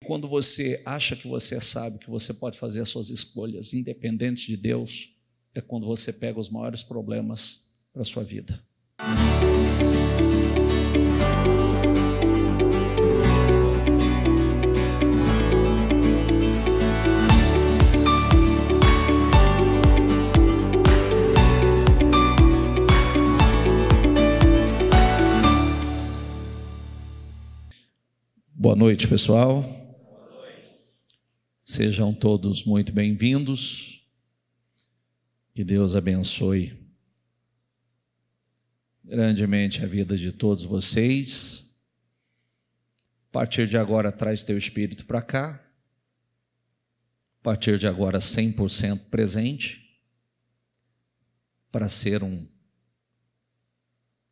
quando você acha que você sabe, que você pode fazer as suas escolhas independente de Deus, é quando você pega os maiores problemas para a sua vida. Boa noite, pessoal. Sejam todos muito bem-vindos. Que Deus abençoe grandemente a vida de todos vocês. A partir de agora, traz teu espírito para cá. A partir de agora, 100% presente, para ser um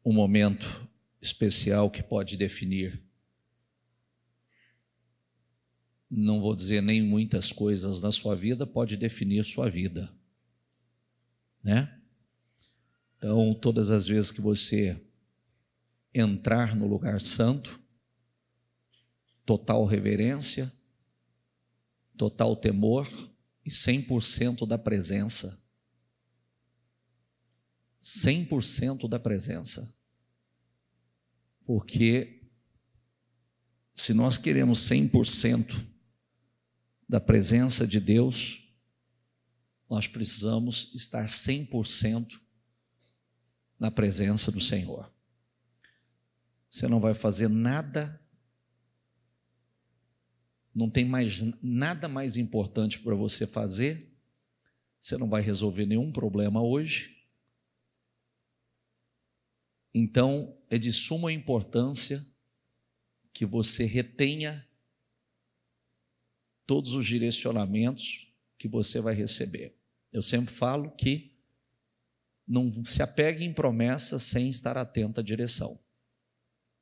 momento especial que pode definir, não vou dizer nem muitas coisas na sua vida, pode definir sua vida, né? Então, todas as vezes que você entrar no lugar santo, total reverência, total temor e 100% da presença. 100% da presença. Porque se nós queremos 100% da presença de Deus, nós precisamos estar 100% na presença do Senhor. Você não vai fazer nada, não tem mais nada mais importante para você fazer, você não vai resolver nenhum problema hoje. Então, é de suma importância que você retenha todos os direcionamentos que você vai receber. Eu sempre falo que não se apegue em promessas sem estar atento à direção.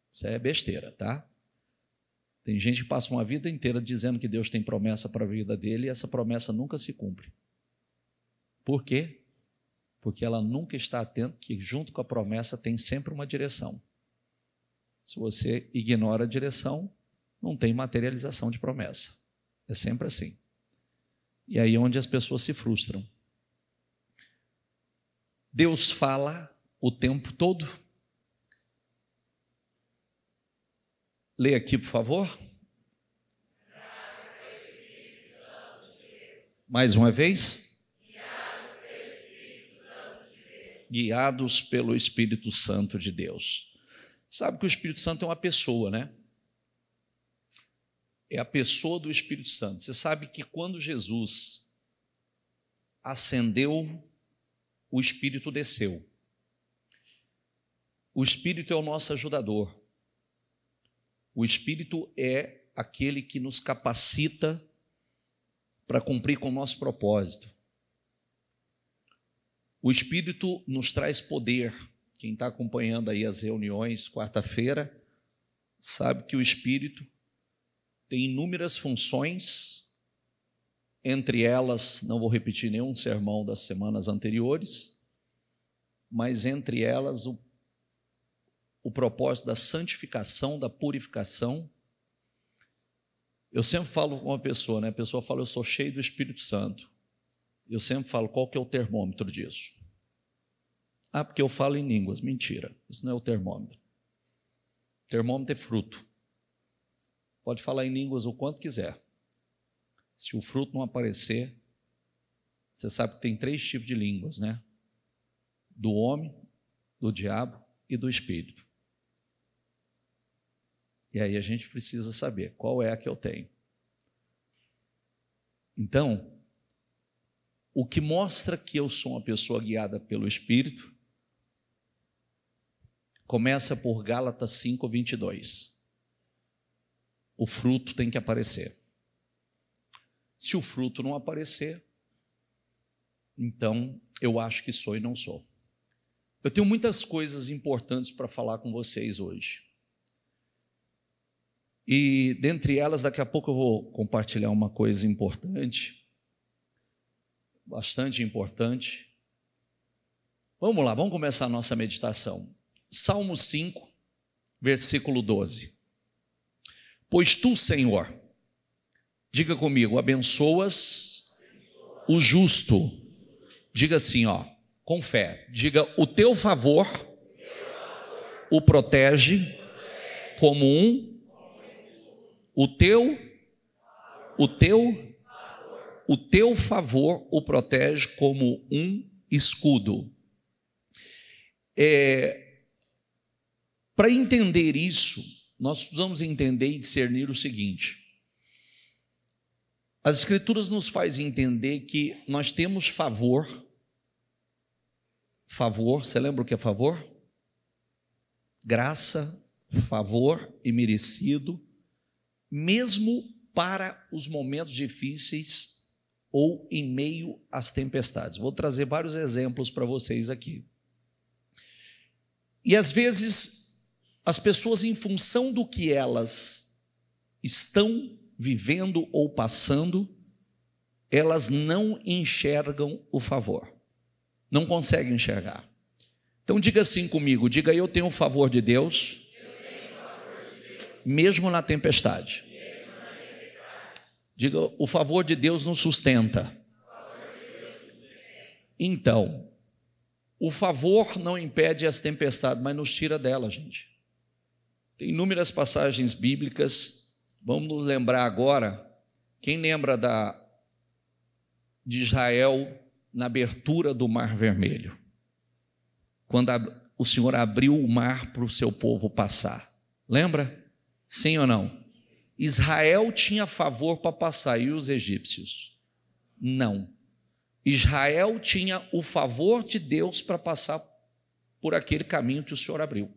Isso é besteira, tá? Tem gente que passa uma vida inteira dizendo que Deus tem promessa para a vida dele e essa promessa nunca se cumpre. Por quê? Porque ela nunca está atenta que junto com a promessa tem sempre uma direção. Se você ignora a direção, não tem materialização de promessa. É sempre assim. E aí é onde as pessoas se frustram. Deus fala o tempo todo. Lê aqui, por favor. Mais uma vez. Guiados pelo Espírito Santo de Deus. Sabe que o Espírito Santo é uma pessoa, né? É a pessoa do Espírito Santo. Você sabe que quando Jesus ascendeu, o Espírito desceu. O Espírito é o nosso ajudador. O Espírito é aquele que nos capacita para cumprir com o nosso propósito. O Espírito nos traz poder. Quem está acompanhando aí as reuniões quarta-feira, sabe que o Espírito tem inúmeras funções, entre elas, não vou repetir nenhum sermão das semanas anteriores, mas entre elas o propósito da santificação, da purificação. Eu sempre falo com uma pessoa, né? A pessoa fala, eu sou cheio do Espírito Santo. Eu sempre falo, qual que é o termômetro disso? Ah, porque eu falo em línguas. Mentira, isso não é o termômetro. O termômetro é fruto. Pode falar em línguas o quanto quiser. Se o fruto não aparecer, você sabe que tem 3 tipos de línguas, né? Do homem, do diabo e do espírito. E aí a gente precisa saber qual é a que eu tenho. Então, o que mostra que eu sou uma pessoa guiada pelo Espírito, começa por Gálatas 5:22. O fruto tem que aparecer. Se o fruto não aparecer, então eu acho que sou e não sou. Eu tenho muitas coisas importantes para falar com vocês hoje. E dentre elas, daqui a pouco eu vou compartilhar uma coisa importante, bastante importante. Vamos lá, vamos começar a nossa meditação. Salmo 5, versículo 12. Pois tu, Senhor, Diga comigo, abençoas o justo. Diga assim, ó, com fé. Diga, o teu favor o protege como o teu favor o protege como um escudo. Para entender isso, nós precisamos entender e discernir o seguinte: as Escrituras nos fazem entender que nós temos favor. Favor, você lembra o que é favor? Graça, favor imerecido, mesmo para os momentos difíceis ou em meio às tempestades. Vou trazer vários exemplos para vocês aqui. E às vezes, as pessoas, em função do que elas estão vivendo ou passando, elas não enxergam o favor, não conseguem enxergar. Então diga assim comigo, diga: eu tenho o favor de Deus, mesmo na tempestade. Diga: o favor de Deus nos sustenta. Então, o favor não impede as tempestades, mas nos tira dela, gente. Tem inúmeras passagens bíblicas. Vamos nos lembrar agora. Quem lembra de Israel na abertura do Mar Vermelho? Quando o Senhor abriu o mar para o seu povo passar. Lembra? Sim ou não? Israel tinha favor para passar, e os egípcios? Não. Israel tinha o favor de Deus para passar por aquele caminho que o Senhor abriu.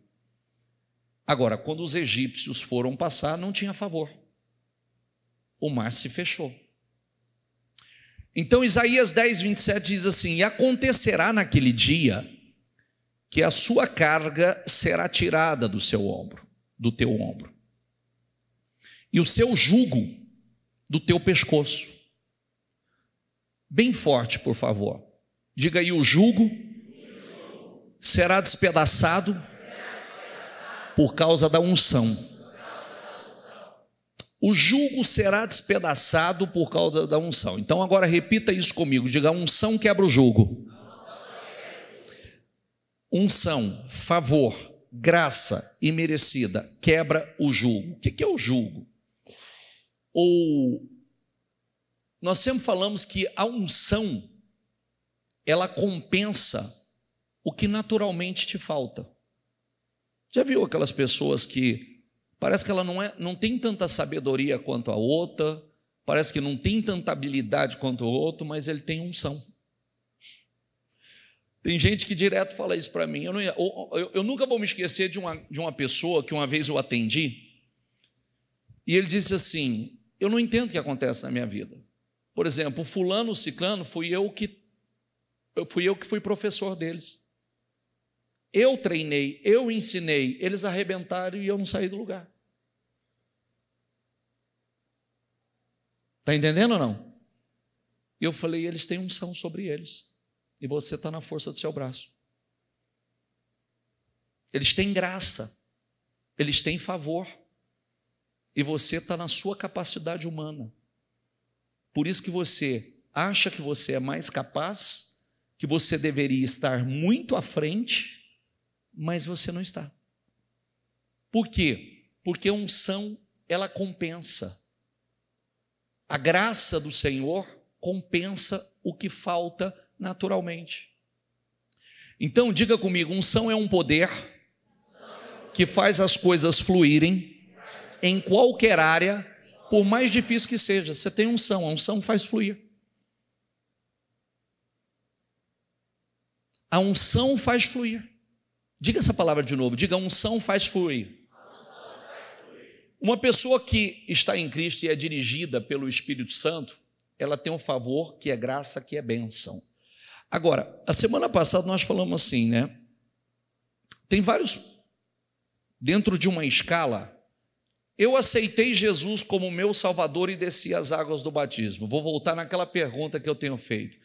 Agora, quando os egípcios foram passar, não tinha favor. O mar se fechou. Então, Isaías 10, 27 diz assim: e acontecerá naquele dia que a sua carga será tirada do seu ombro, do teu ombro, e o seu jugo do teu pescoço. Bem forte, por favor. Diga aí: o jugo será despedaçado por causa da unção. O jugo será despedaçado por causa da unção. Então agora repita isso comigo. Diga: a unção quebra o jugo. Unção, favor, graça imerecida quebra o jugo. O que é o jugo? Nós sempre falamos que a unção, ela compensa o que naturalmente te falta. Já viu aquelas pessoas que parece que ela não tem tanta sabedoria quanto a outra, parece que não tem tanta habilidade quanto o outro, mas ele tem unção. Tem gente que direto fala isso para mim. Eu nunca vou me esquecer de uma pessoa que uma vez eu atendi, e ele disse assim: eu não entendo o que acontece na minha vida. Por exemplo, o fulano, o ciclano, fui eu que fui professor deles. Eu treinei, eu ensinei, eles arrebentaram e eu não saí do lugar. Está entendendo ou não? E eu falei: eles têm unção sobre eles, e você está na força do seu braço. Eles têm graça, eles têm favor, e você está na sua capacidade humana. Por isso que você acha que você é mais capaz, que você deveria estar muito à frente, mas você não está. Por quê? Porque a unção, ela compensa. A graça do Senhor compensa o que falta naturalmente. Então diga comigo: unção é um poder que faz as coisas fluírem em qualquer área, por mais difícil que seja. Você tem unção, a unção faz fluir. A unção faz fluir. Diga essa palavra de novo, diga: a unção faz fluir. Uma pessoa que está em Cristo e é dirigida pelo Espírito Santo, ela tem um favor que é graça, que é bênção. Agora, a semana passada nós falamos assim, né? Tem vários, dentro de uma escala. Eu aceitei Jesus como meu Salvador e desci as águas do batismo. Vou voltar naquela pergunta que eu tenho feito.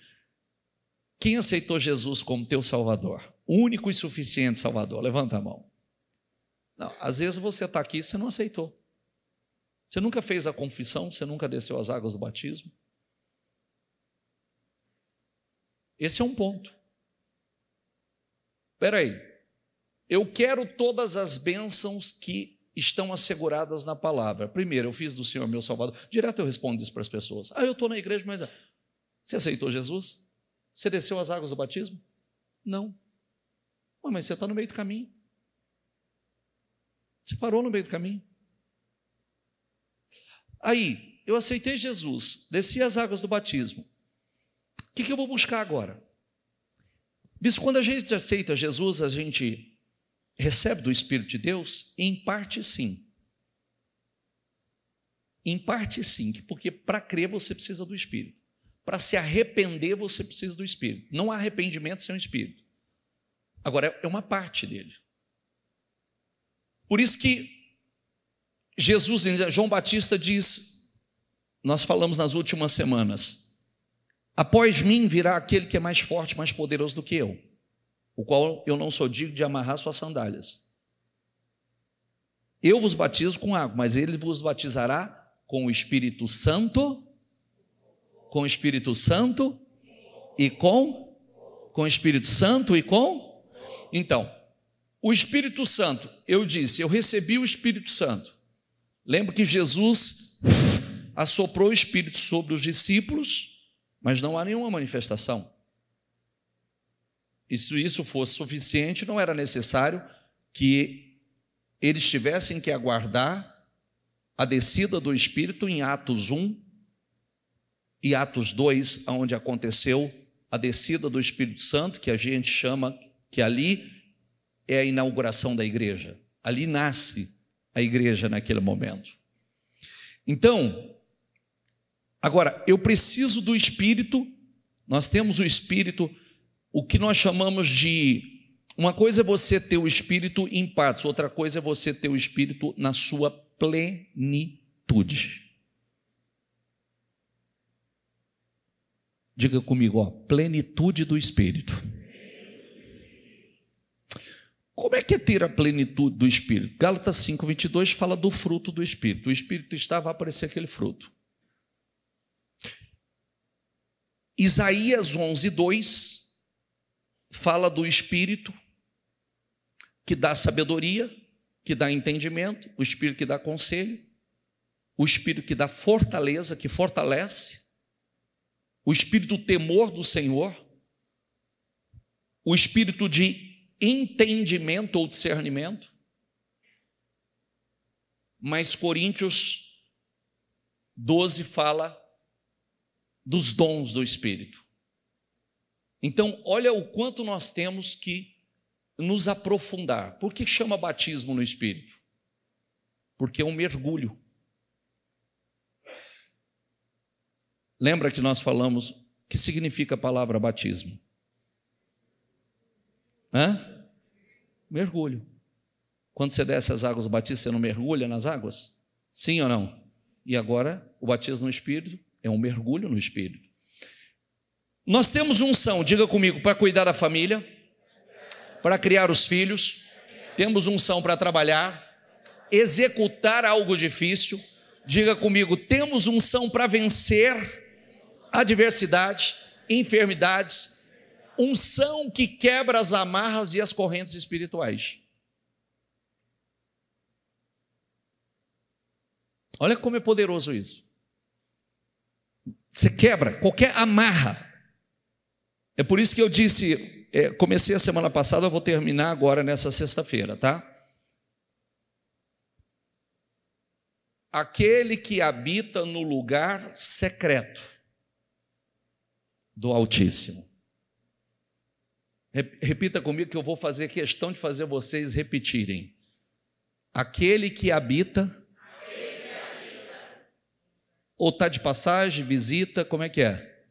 Quem aceitou Jesus como teu Salvador? O único e suficiente Salvador. Levanta a mão. Não, às vezes você está aqui e você não aceitou. Você nunca fez a confissão? Você nunca desceu as águas do batismo? Esse é um ponto. Espera aí. Eu quero todas as bênçãos que estão asseguradas na palavra. Primeiro, eu fiz do Senhor meu Salvador. Direto eu respondo isso para as pessoas. Eu estou na igreja, mas você aceitou Jesus? Você desceu as águas do batismo? Não. Mas você está no meio do caminho. Você parou no meio do caminho. Aí, eu aceitei Jesus, desci as águas do batismo. O que eu vou buscar agora? Bispo, quando a gente aceita Jesus, a gente recebe do Espírito de Deus? Em parte, sim. Em parte, sim, porque para crer você precisa do Espírito. Para se arrepender, você precisa do Espírito. Não há arrependimento sem o Espírito. Agora, é uma parte dele. Por isso que Jesus, João Batista diz, nós falamos nas últimas semanas, após mim virá aquele que é mais forte, mais poderoso do que eu, o qual eu não sou digno de amarrar suas sandálias. Eu vos batizo com água, mas ele vos batizará com o Espírito Santo, com o Espírito Santo e com o Espírito Santo e com... Então, o Espírito Santo, eu disse, eu recebi o Espírito Santo. Lembro que Jesus assoprou o Espírito sobre os discípulos, mas não há nenhuma manifestação. E se isso fosse suficiente, não era necessário que eles tivessem que aguardar a descida do Espírito em Atos 1 e Atos 2, onde aconteceu a descida do Espírito Santo, que a gente chama, que ali é a inauguração da igreja. Ali nasce a igreja naquele momento. Então, agora, eu preciso do Espírito, nós temos o Espírito, o que nós chamamos de, uma coisa é você ter o Espírito em partes, outra coisa é você ter o Espírito na sua plenitude. Diga comigo, plenitude do Espírito. Como é que é ter a plenitude do Espírito? Gálatas 5:22 fala do fruto do Espírito. O Espírito estava a aparecer aquele fruto. Isaías 11:2 fala do Espírito que dá sabedoria, que dá entendimento, o Espírito que dá conselho, o Espírito que dá fortaleza, que fortalece, o Espírito do temor do Senhor, o Espírito de entendimento ou discernimento. Mas Coríntios 12 fala dos dons do Espírito. Então, olha o quanto nós temos que nos aprofundar. Por que chama batismo no Espírito? Porque é um mergulho. Lembra que nós falamos o que significa a palavra batismo? Mergulho. Quando você desce as águas do batismo, você não mergulha nas águas? Sim ou não? E agora, o batismo no Espírito é um mergulho no Espírito. Nós temos unção, diga comigo, para cuidar da família, para criar os filhos, temos unção para trabalhar, executar algo difícil, diga comigo, temos unção para vencer adversidade, enfermidades, unção que quebra as amarras e as correntes espirituais. Olha como é poderoso isso. Você quebra qualquer amarra. É por isso que eu disse, comecei a semana passada, eu vou terminar agora nessa sexta-feira, tá? Aquele que habita no lugar secreto do Altíssimo. Repita comigo que eu vou fazer questão de fazer vocês repetirem. Aquele que habita. Ou está de passagem, visita, como é que é?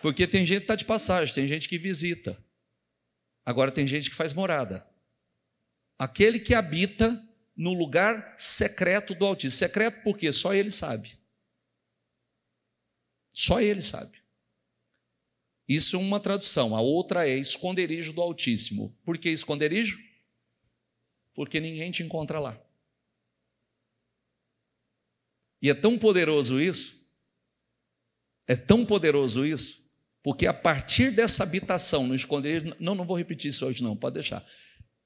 Porque tem gente que está de passagem, tem gente que visita. Agora tem gente que faz morada. Aquele que habita no lugar secreto do Altíssimo. Secreto por quê? Só ele sabe. Só ele sabe. Isso é uma tradução. A outra é esconderijo do Altíssimo. Por que esconderijo? Porque ninguém te encontra lá. E é tão poderoso isso, porque a partir dessa habitação no esconderijo, não vou repetir isso hoje não, pode deixar.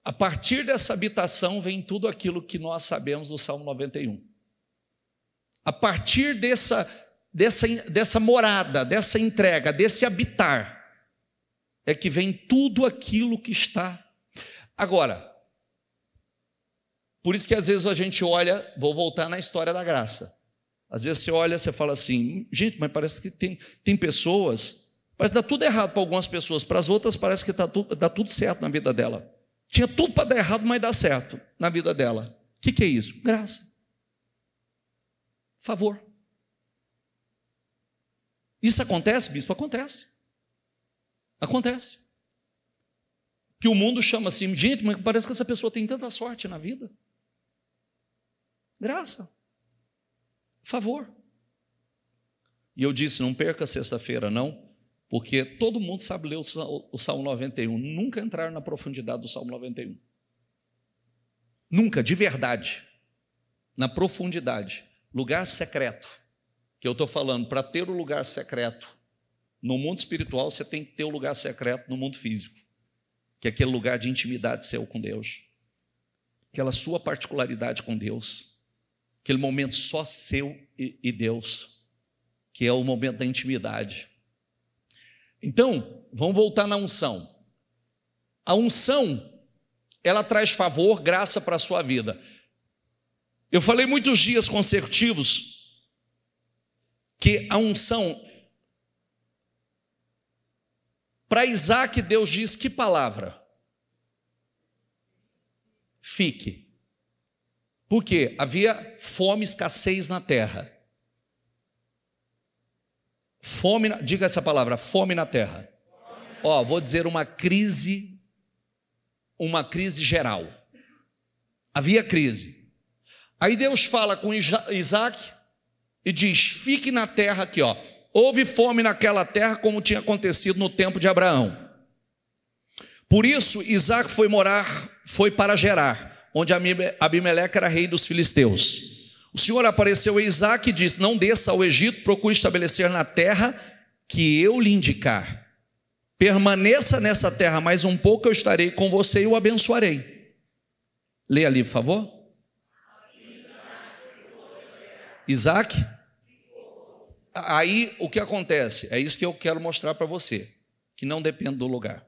A partir dessa habitação vem tudo aquilo que nós sabemos do Salmo 91. A partir dessa morada, dessa entrega, desse habitar, é que vem tudo aquilo que está. Agora, por isso que às vezes a gente olha, vou voltar na história da graça. Às vezes você olha, você fala assim, gente, mas parece que tem pessoas, parece que dá tudo errado para algumas pessoas, para as outras parece que dá tudo certo na vida dela. Tinha tudo para dar errado, mas dá certo na vida dela. O que é isso? Graça. Favor. Isso acontece, bispo? Acontece. Acontece. Que o mundo chama assim, gente, mas parece que essa pessoa tem tanta sorte na vida. Graça. Favor. E eu disse, não perca sexta-feira não, porque todo mundo sabe ler o Salmo 91, nunca entraram na profundidade do Salmo 91. Nunca, de verdade, na profundidade, lugar secreto, que eu estou falando, para ter o lugar secreto no mundo espiritual, você tem que ter o lugar secreto no mundo físico, que é aquele lugar de intimidade seu com Deus, aquela sua particularidade com Deus, aquele momento só seu e Deus, que é o momento da intimidade. Então, vamos voltar na unção. A unção, ela traz favor, graça para a sua vida. Eu falei muitos dias consecutivos que a unção, para Isaac, Deus diz que palavra? Fique. Por quê? Havia fome, escassez na terra. Fome, diga essa palavra, fome na terra. Ó, vou dizer uma crise geral. Havia crise. Aí Deus fala com Isaac e diz, fique na terra aqui, ó. Houve fome naquela terra como tinha acontecido no tempo de Abraão. Por isso Isaac foi para Gerar, onde Abimeleque era rei dos filisteus. O Senhor apareceu a Isaac e disse, não desça ao Egito, procure estabelecer na terra que eu lhe indicar. Permaneça nessa terra mais um pouco, eu estarei com você e o abençoarei. Leia ali, por favor. Isaac. Aí o que acontece? É isso que eu quero mostrar para você, que não depende do lugar.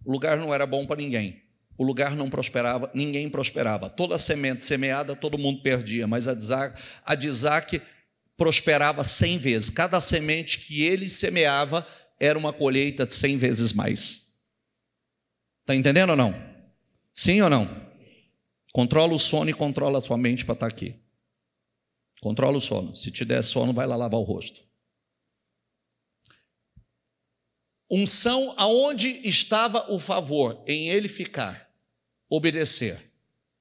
O lugar não era bom para ninguém. O lugar não prosperava, ninguém prosperava. Toda semente semeada, todo mundo perdia, mas a de Isaac prosperava 100 vezes. Cada semente que ele semeava era uma colheita de 100 vezes mais. Está entendendo ou não? Sim ou não? Controla o sono e controla a sua mente para estar aqui. Controla o sono. Se te der sono, vai lá lavar o rosto. Unção, aonde estava o favor? Em ele ficar, obedecer.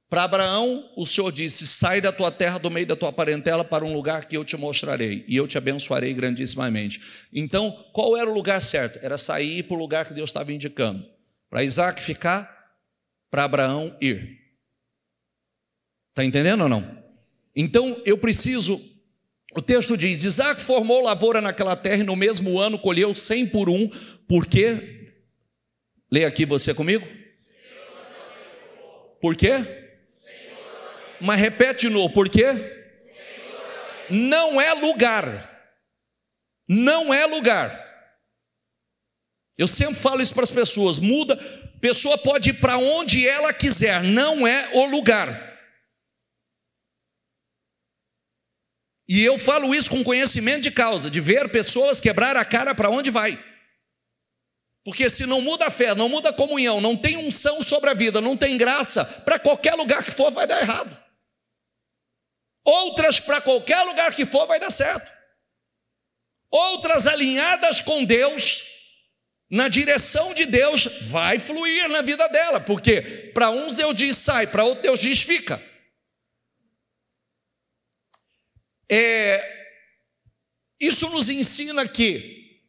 Para Abraão, o Senhor disse, sai da tua terra, do meio da tua parentela, para um lugar que eu te mostrarei, e eu te abençoarei grandissimamente. Então, qual era o lugar certo? Era sair para o lugar que Deus estava indicando. Para Isaac ficar, para Abraão ir. Está entendendo ou não? Então, eu preciso... O texto diz, Isaac formou lavoura naquela terra e no mesmo ano colheu 100 por um, porque... Leia aqui você comigo. Por quê? Mas repete de novo, por quê? Não é lugar. Não é lugar. Eu sempre falo isso para as pessoas, muda, a pessoa pode ir para onde ela quiser, não é o lugar. E eu falo isso com conhecimento de causa, de ver pessoas quebrar a cara para onde vai. Porque se não muda a fé, não muda a comunhão, não tem unção sobre a vida, não tem graça, para qualquer lugar que for vai dar errado. Outras para qualquer lugar que for vai dar certo. Outras alinhadas com Deus, na direção de Deus, vai fluir na vida dela. Porque para uns Deus diz sai, para outros Deus diz fica. Isso nos ensina que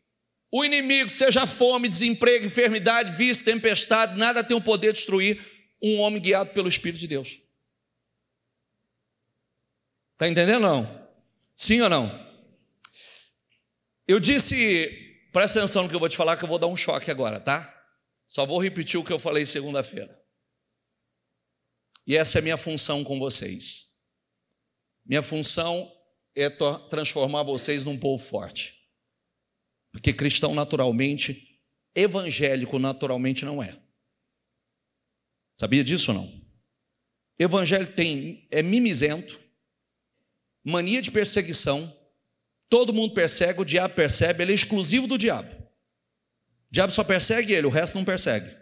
o inimigo, seja fome, desemprego, enfermidade, vício, tempestade, nada tem o poder de destruir um homem guiado pelo Espírito de Deus. Está entendendo ou não? Sim ou não? Eu disse, presta atenção no que eu vou te falar, que eu vou dar um choque agora, tá? Só vou repetir o que eu falei segunda-feira. E essa é a minha função com vocês. Minha função é transformar vocês num povo forte. Porque cristão naturalmente, evangélico naturalmente não é. Sabia disso ou não? Evangélico é mimizento, mania de perseguição, todo mundo persegue, o diabo percebe, ele é exclusivo do diabo. O diabo só persegue ele, o resto não persegue.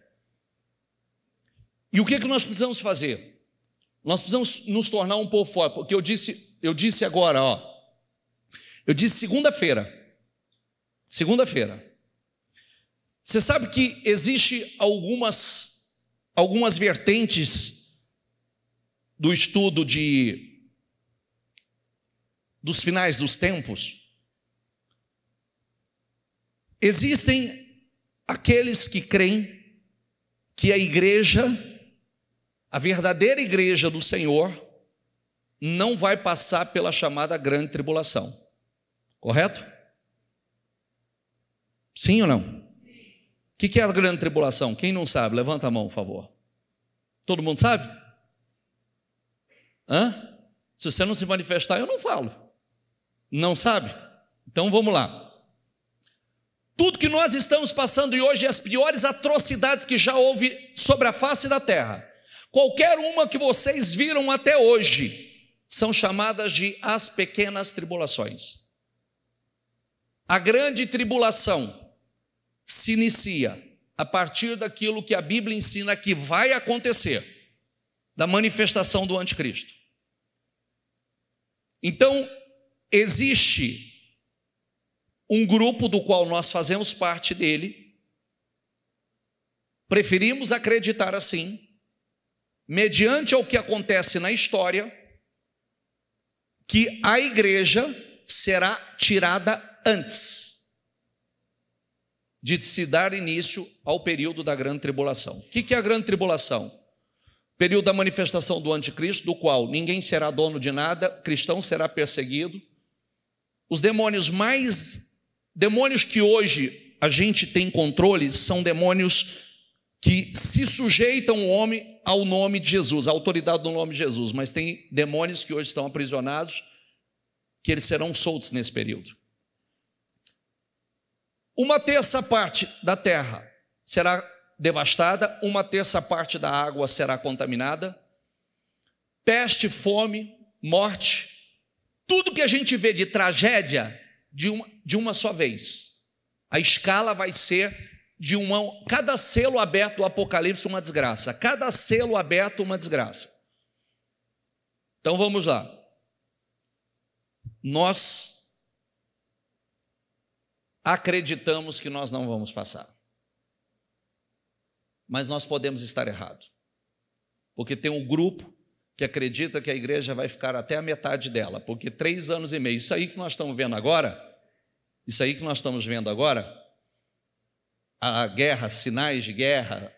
E o que é que nós precisamos fazer? Nós precisamos nos tornar um povo forte, porque eu disse agora, eu disse segunda-feira. Você sabe que existe algumas vertentes do estudo dos finais dos tempos? Existem aqueles que creem que a igreja, a verdadeira igreja do Senhor, não vai passar pela chamada grande tribulação. Correto? Sim ou não? O que é a grande tribulação? Quem não sabe, levanta a mão, por favor. Todo mundo sabe? Se você não se manifestar, eu não falo. Não sabe? Então vamos lá. Tudo que nós estamos passando e hoje, as piores atrocidades que já houve sobre a face da terra, qualquer uma que vocês viram até hoje, são chamadas de as pequenas tribulações. A grande tribulação se inicia a partir daquilo que a Bíblia ensina que vai acontecer, da manifestação do anticristo. Então, existe um grupo do qual nós fazemos parte dele, preferimos acreditar assim, mediante ao que acontece na história, que a igreja será tirada antes de se dar início ao período da grande tribulação. O que é a grande tribulação? Período da manifestação do anticristo, do qual ninguém será dono de nada, cristão será perseguido. Os demônios que hoje a gente tem controle são demônios que se sujeitam ao nome de Jesus, à autoridade do nome de Jesus, mas tem demônios que hoje estão aprisionados, que eles serão soltos nesse período. Uma terça parte da terra será devastada, uma terça parte da água será contaminada, peste, fome, morte, tudo que a gente vê de tragédia de uma só vez. A escala vai ser cada selo aberto do Apocalipse uma desgraça, cada selo aberto uma desgraça. Então vamos lá. Nós acreditamos que nós não vamos passar. Mas nós podemos estar errados. Porque tem um grupo que acredita que a igreja vai ficar até a metade dela. Porque 3 anos e meio, isso aí que nós estamos vendo agora, a guerra, sinais de guerra,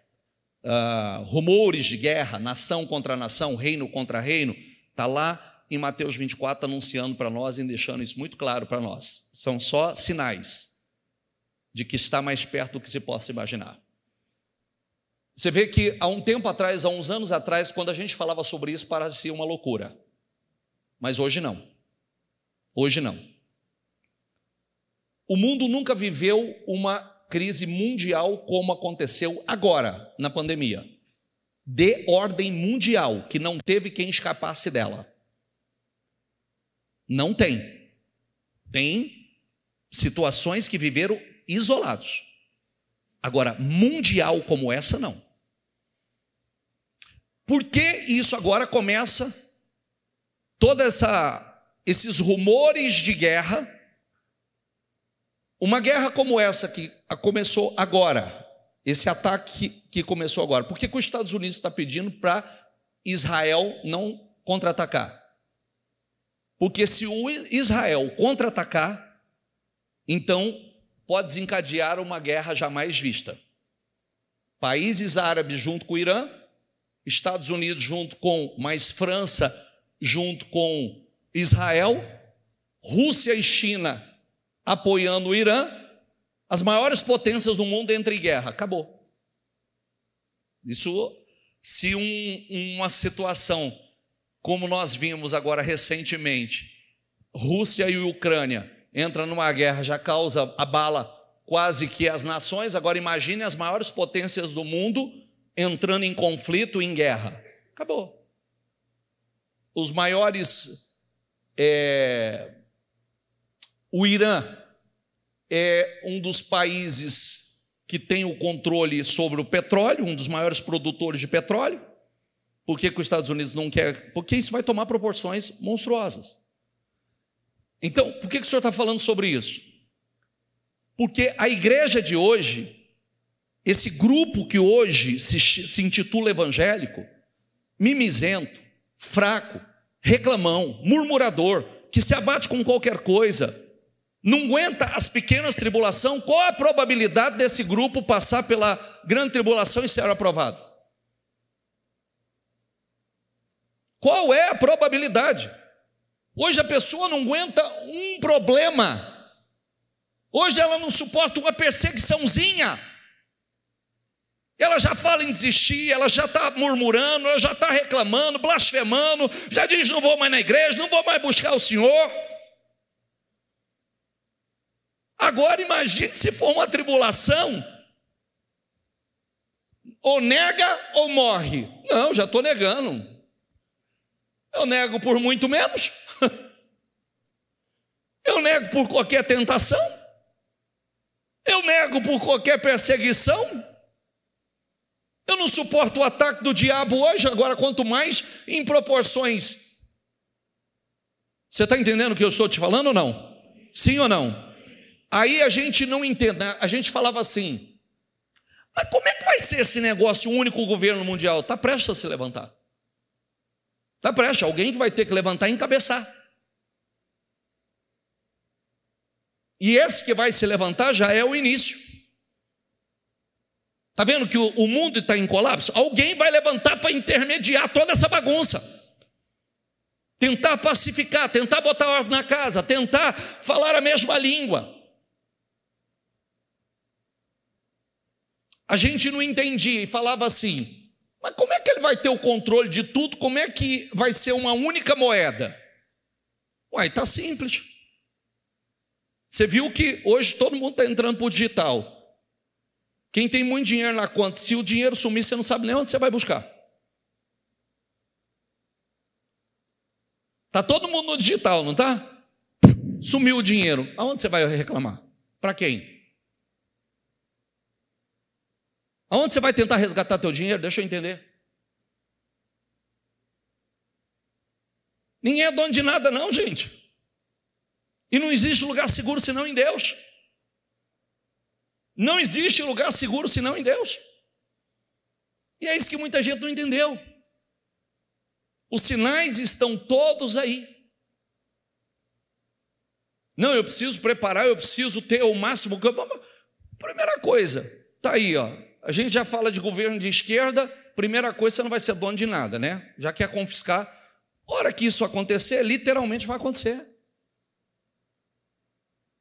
rumores de guerra, nação contra nação, reino contra reino, está lá em Mateus 24 anunciando para nós e deixando isso muito claro para nós. São só sinais de que está mais perto do que se possa imaginar. Você vê que há um tempo atrás, há uns anos atrás, quando a gente falava sobre isso, parecia uma loucura. Mas hoje não. Hoje não. O mundo nunca viveu uma crise mundial como aconteceu agora, na pandemia. De ordem mundial, que não teve quem escapasse dela. Não tem. Tem situações que viveram isolados. Agora, mundial como essa, não. Por que isso agora começa? Esses rumores de guerra, uma guerra como essa que começou agora, esse ataque que começou agora. Por que os Estados Unidos está pedindo para Israel não contra-atacar? Porque se o Israel contra-atacar, então pode desencadear uma guerra jamais vista. Países árabes junto com o Irã, Estados Unidos junto com mais França, junto com Israel, Rússia e China apoiando o Irã, as maiores potências do mundo entram em guerra. Acabou. Isso, se uma situação como nós vimos agora recentemente, Rússia e Ucrânia entra numa guerra, já causa, abala quase que as nações. Agora imagine as maiores potências do mundo entrando em conflito, em guerra. Acabou. Os maiores, o Irã é um dos países que tem o controle sobre o petróleo, um dos maiores produtores de petróleo. Por que os Estados Unidos não quer? Porque isso vai tomar proporções monstruosas. Então, por que o senhor está falando sobre isso? Porque a igreja de hoje, esse grupo que hoje se intitula evangélico, mimizento, fraco, reclamão, murmurador, que se abate com qualquer coisa, não aguenta as pequenas tribulações. Qual a probabilidade desse grupo passar pela grande tribulação e ser aprovado? Qual é a probabilidade? Hoje a pessoa não aguenta um problema. Hoje ela não suporta uma perseguiçãozinha. Ela já fala em desistir, ela já está murmurando, ela já está reclamando, blasfemando, já diz: não vou mais na igreja, não vou mais buscar o Senhor. Agora imagine se for uma tribulação, ou nega ou morre. Não, já estou negando. Eu nego por muito menos. Eu nego por qualquer tentação. Eu nego por qualquer perseguição. Eu não suporto o ataque do diabo hoje, agora quanto mais em proporções. Você está entendendo o que eu estou te falando ou não? Sim ou não? Aí a gente não entende, né? A gente falava assim: mas como é que vai ser esse negócio, o único governo mundial? Está prestes a se levantar. Está prestes, alguém que vai ter que levantar e encabeçar. E esse que vai se levantar já é o início. Está vendo que o mundo está em colapso? Alguém vai levantar para intermediar toda essa bagunça. Tentar pacificar, tentar botar ordem na casa, tentar falar a mesma língua. A gente não entendia e falava assim: mas como é que ele vai ter o controle de tudo? Como é que vai ser uma única moeda? Uai, está simples. Você viu que hoje todo mundo está entrando para o digital. Quem tem muito dinheiro na conta, se o dinheiro sumir, você não sabe nem onde você vai buscar. Está todo mundo no digital, não está? Sumiu o dinheiro. Aonde você vai reclamar? Para quem? Aonde você vai tentar resgatar teu dinheiro? Deixa eu entender. Ninguém é dono de nada não, gente. E não existe lugar seguro senão em Deus. Não existe lugar seguro senão em Deus. E é isso que muita gente não entendeu. Os sinais estão todos aí. Não, eu preciso preparar, eu preciso ter o máximo. Primeira coisa, está aí, ó. A gente já fala de governo de esquerda. Primeira coisa, você não vai ser dono de nada, né? Já quer confiscar. A hora que isso acontecer, literalmente vai acontecer.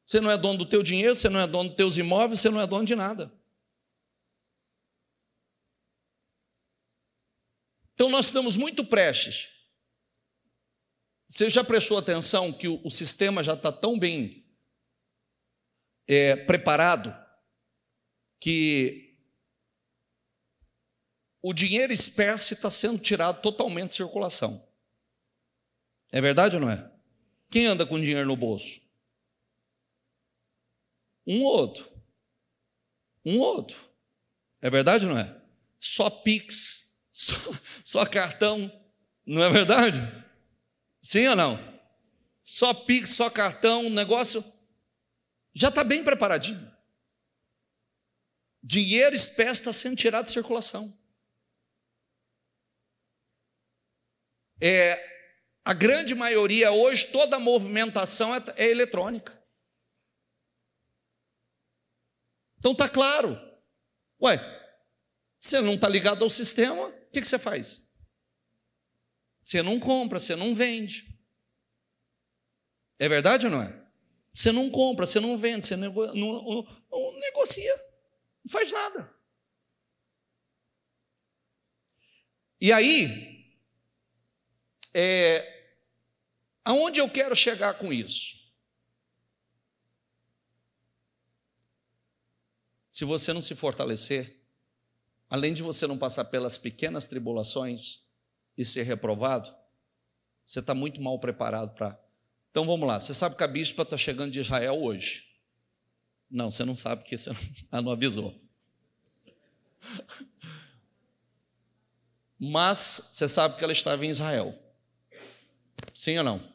Você não é dono do teu dinheiro, você não é dono dos teus imóveis, você não é dono de nada. Então nós estamos muito prestes. Você já prestou atenção que o sistema já está tão bem preparado que o dinheiro espécie está sendo tirado totalmente de circulação. É verdade ou não é? Quem anda com dinheiro no bolso? Um ou outro. Um ou outro. É verdade ou não é? Só Pix, só cartão. Não é verdade? Sim ou não? Só Pix, só cartão, o negócio já está bem preparadinho. Dinheiro espécie está sendo tirado de circulação. A grande maioria hoje, toda a movimentação é eletrônica. Então está claro. Ué, você não está ligado ao sistema, o que você faz? Você não compra, você não vende. É verdade ou não é? Você não compra, você não vende, você não negocia, não faz nada. E aí, aonde eu quero chegar com isso? Se você não se fortalecer, além de você não passar pelas pequenas tribulações e ser reprovado, você está muito mal preparado para... Então vamos lá, você sabe que a bispa está chegando de Israel hoje? Não, você não sabe porque você não avisou. Mas você sabe que ela estava em Israel. Sim ou não?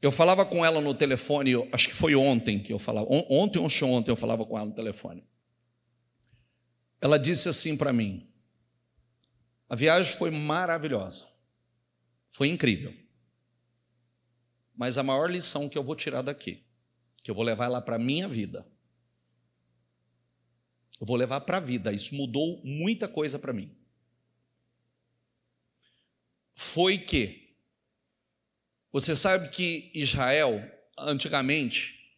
Eu falava com ela no telefone, acho que foi ontem que eu falava, ontem ou ontem eu falava com ela no telefone. Ela disse assim para mim: a viagem foi maravilhosa, foi incrível, mas a maior lição que eu vou tirar daqui, que eu vou levar lá para a minha vida, eu vou levar para a vida, isso mudou muita coisa para mim, foi que, você sabe que Israel, antigamente,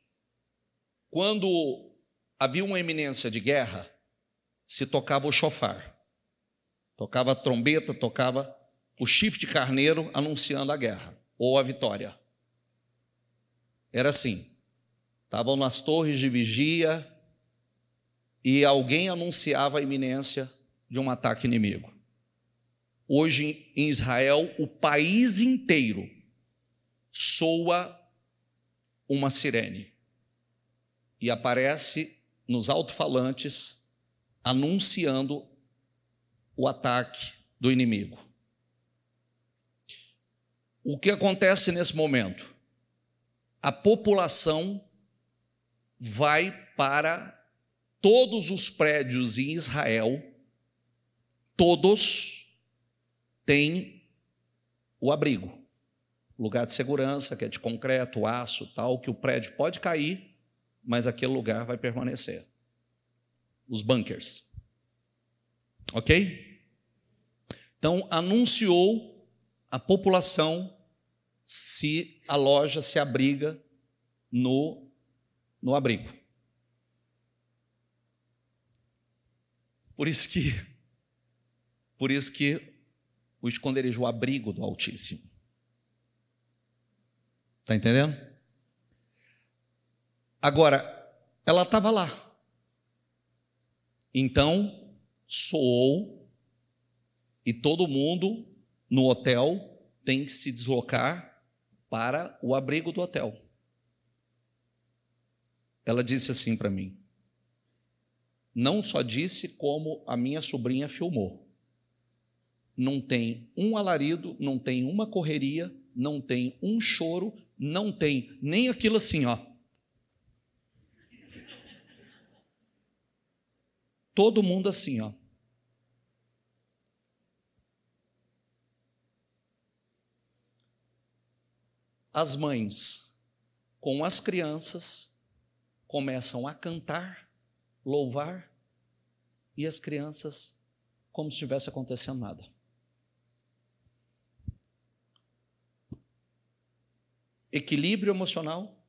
quando havia uma iminência de guerra, se tocava o shofar, tocava a trombeta, tocava o chifre de carneiro anunciando a guerra ou a vitória. Era assim, estavam nas torres de vigia e alguém anunciava a iminência de um ataque inimigo. Hoje em Israel, o país inteiro soa uma sirene e aparece nos alto-falantes anunciando o ataque do inimigo. O que acontece nesse momento? A população vai para todos os prédios em Israel, todos têm o abrigo, lugar de segurança, que é de concreto, aço, tal, que o prédio pode cair, mas aquele lugar vai permanecer. Os bunkers. Ok? Então, anunciou a população se a loja se abriga no abrigo. Por isso que o esconderijo, o abrigo do Altíssimo. Está entendendo? Agora, ela estava lá. Então, soou e todo mundo no hotel tem que se deslocar para o abrigo do hotel. Ela disse assim para mim, não só disse, como a minha sobrinha filmou. Não tem um alarido, não tem uma correria, não tem um choro, não tem nem aquilo assim, ó. Todo mundo assim, ó. As mães com as crianças começam a cantar, louvar, e as crianças como se estivesse acontecendo nada. Equilíbrio emocional,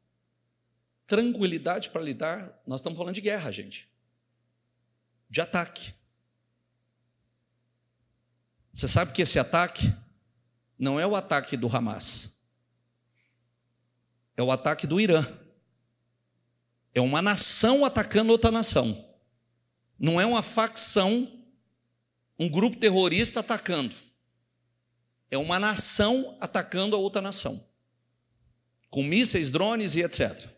tranquilidade para lidar. Nós estamos falando de guerra, gente. De ataque. Você sabe que esse ataque não é o ataque do Hamas. É o ataque do Irã. É uma nação atacando outra nação. Não é uma facção, um grupo terrorista atacando. É uma nação atacando a outra nação. Com mísseis, drones e etc.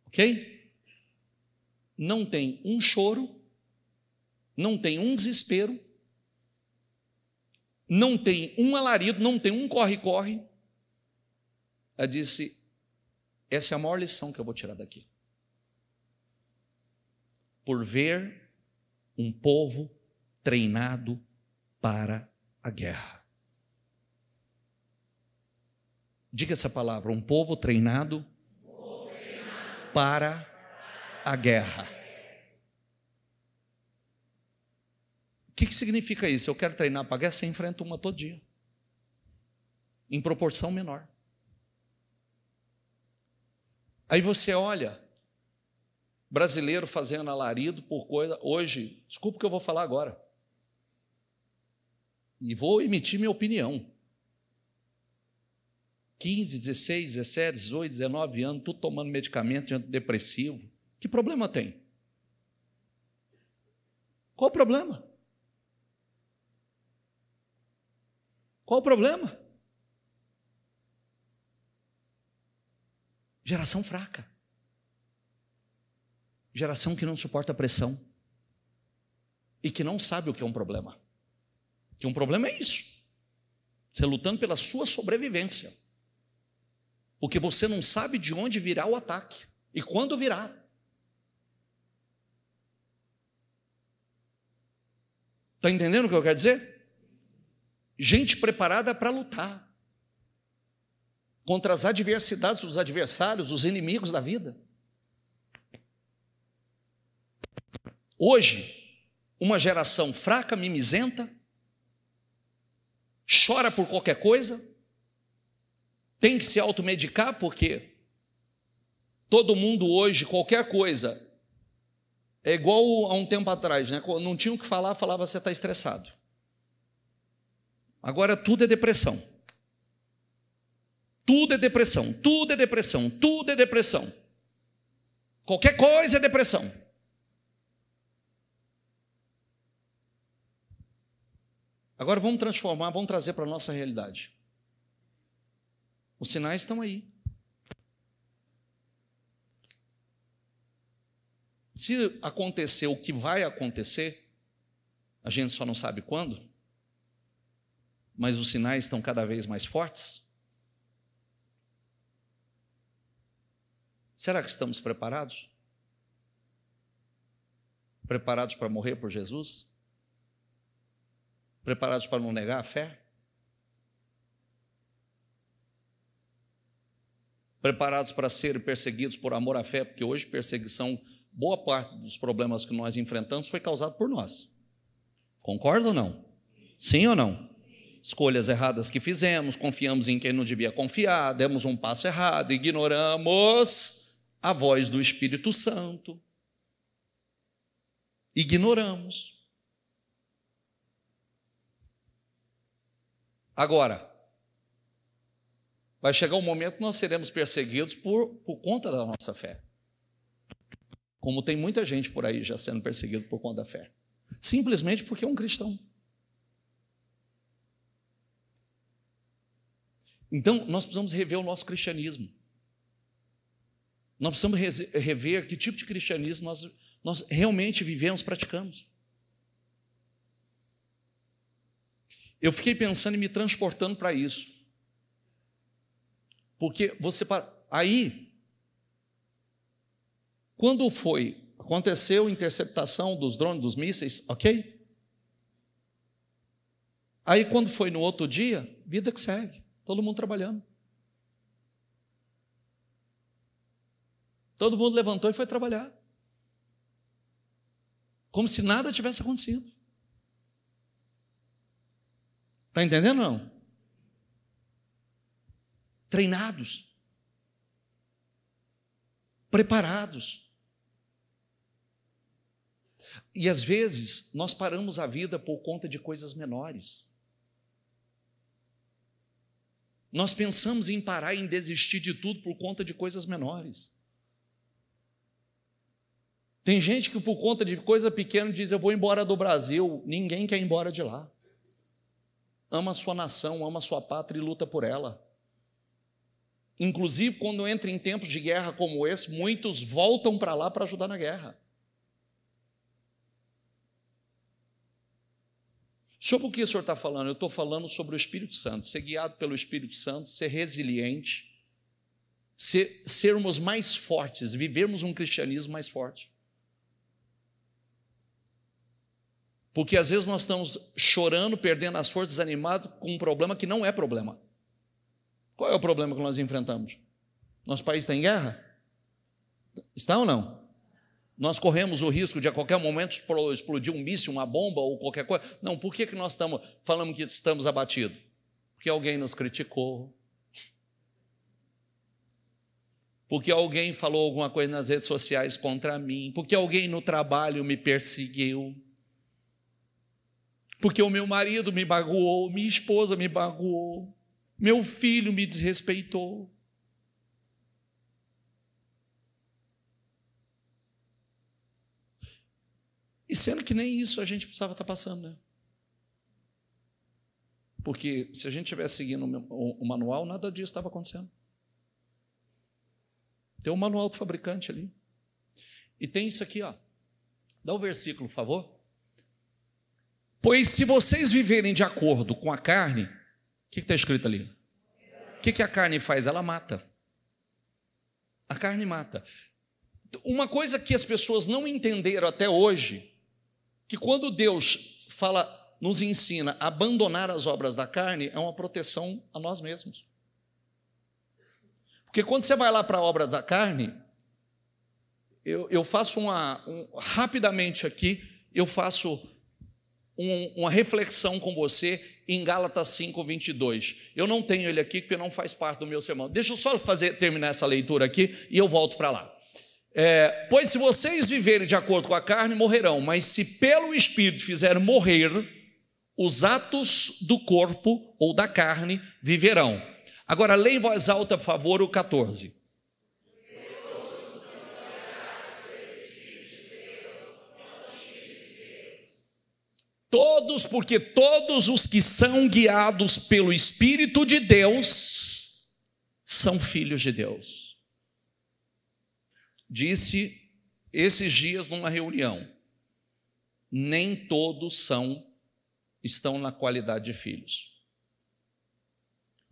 Ok? Não tem um choro, não tem um desespero, não tem um alarido, não tem um corre-corre. Ela disse, essa é a maior lição que eu vou tirar daqui. Por ver um povo treinado para a guerra. Diga essa palavra, um povo treinado para a guerra. O que significa isso? Eu quero treinar para a guerra, você enfrenta uma todo dia. Em proporção menor. Aí você olha, brasileiro fazendo alarido por coisa, hoje, desculpa o que eu vou falar agora, e vou emitir minha opinião, 15, 16, 17, 18, 19 anos, tudo tomando medicamento antidepressivo, que problema tem? Qual o problema? Qual o problema? Geração fraca. Geração que não suporta pressão. E que não sabe o que é um problema. Que um problema é isso. Você lutando pela sua sobrevivência. Porque você não sabe de onde virá o ataque. E quando virá. Está entendendo o que eu quero dizer? Gente preparada para lutar contra as adversidades, os adversários, os inimigos da vida. Hoje, uma geração fraca, mimizenta, chora por qualquer coisa, tem que se automedicar porque todo mundo hoje, qualquer coisa, é igual a um tempo atrás, né? Não tinha o que falar, falava você está estressado. Agora tudo é depressão. Tudo é depressão, tudo é depressão, tudo é depressão. Qualquer coisa é depressão. Agora vamos transformar, vamos trazer para a nossa realidade. Os sinais estão aí. Se acontecer o que vai acontecer, a gente só não sabe quando, mas os sinais estão cada vez mais fortes. Será que estamos preparados? Preparados para morrer por Jesus? Preparados para não negar a fé? Preparados para serem perseguidos por amor à fé? Porque hoje perseguição, boa parte dos problemas que nós enfrentamos foi causado por nós. Concorda ou não? Sim ou não? Escolhas erradas que fizemos, confiamos em quem não devia confiar, demos um passo errado, ignoramos a voz do Espírito Santo. Ignoramos. Agora, vai chegar um momento que nós seremos perseguidos por conta da nossa fé. Como tem muita gente por aí já sendo perseguido por conta da fé. Simplesmente porque é um cristão. Então, nós precisamos rever o nosso cristianismo. Nós precisamos rever que tipo de cristianismo nós realmente vivemos, praticamos. Eu fiquei pensando e me transportando para isso. Porque aí, quando aconteceu a interceptação dos drones, dos mísseis, ok? Aí quando foi no outro dia, vida que segue, todo mundo trabalhando. Todo mundo levantou e foi trabalhar. Como se nada tivesse acontecido. Está entendendo ou não? Treinados. Preparados. E às vezes nós paramos a vida por conta de coisas menores. Nós pensamos em parar, em desistir de tudo por conta de coisas menores. Tem gente que por conta de coisa pequena diz, eu vou embora do Brasil. Ninguém quer ir embora de lá. Ama a sua nação, ama a sua pátria e luta por ela. Inclusive, quando entra em tempos de guerra como esse, muitos voltam para lá para ajudar na guerra. Sobre o que o senhor está falando? Eu estou falando sobre o Espírito Santo, ser guiado pelo Espírito Santo, ser resiliente, sermos mais fortes, vivermos um cristianismo mais forte. Porque às vezes nós estamos chorando, perdendo as forças, desanimados com um problema que não é problema. Qual é o problema que nós enfrentamos? Nosso país está em guerra? Está ou não? Nós corremos o risco de a qualquer momento explodir um míssil, uma bomba ou qualquer coisa? Não, por que nós estamos falando que estamos abatidos? Porque alguém nos criticou. porque alguém falou alguma coisa nas redes sociais contra mim, porque alguém no trabalho me perseguiu, porque o meu marido me magoou, minha esposa me magoou, meu filho me desrespeitou. E sendo que nem isso a gente precisava estar passando, né? Porque se a gente estivesse seguindo o manual, nada disso estava acontecendo. Tem um manual do fabricante ali. E tem isso aqui, ó. Dá o versículo, por favor. Pois se vocês viverem de acordo com a carne, o que está escrito ali? O que a carne faz? Ela mata. A carne mata. Uma coisa que as pessoas não entenderam até hoje, que quando Deus nos ensina a abandonar as obras da carne, é uma proteção a nós mesmos. Porque quando você vai lá para a obra da carne, eu faço rapidamente aqui, eu faço uma reflexão com você em Gálatas 5:22. Eu não tenho ele aqui porque não faz parte do meu sermão. Deixa eu só terminar essa leitura aqui e eu volto para lá. Pois se vocês viverem de acordo com a carne, morrerão, mas se pelo Espírito fizerem morrer, os atos do corpo ou da carne viverão. Agora, leia em voz alta, por favor, o 14. Porque todos os que são guiados pelo Espírito de Deus são filhos de Deus. Disse esses dias numa reunião, nem todos estão na qualidade de filhos.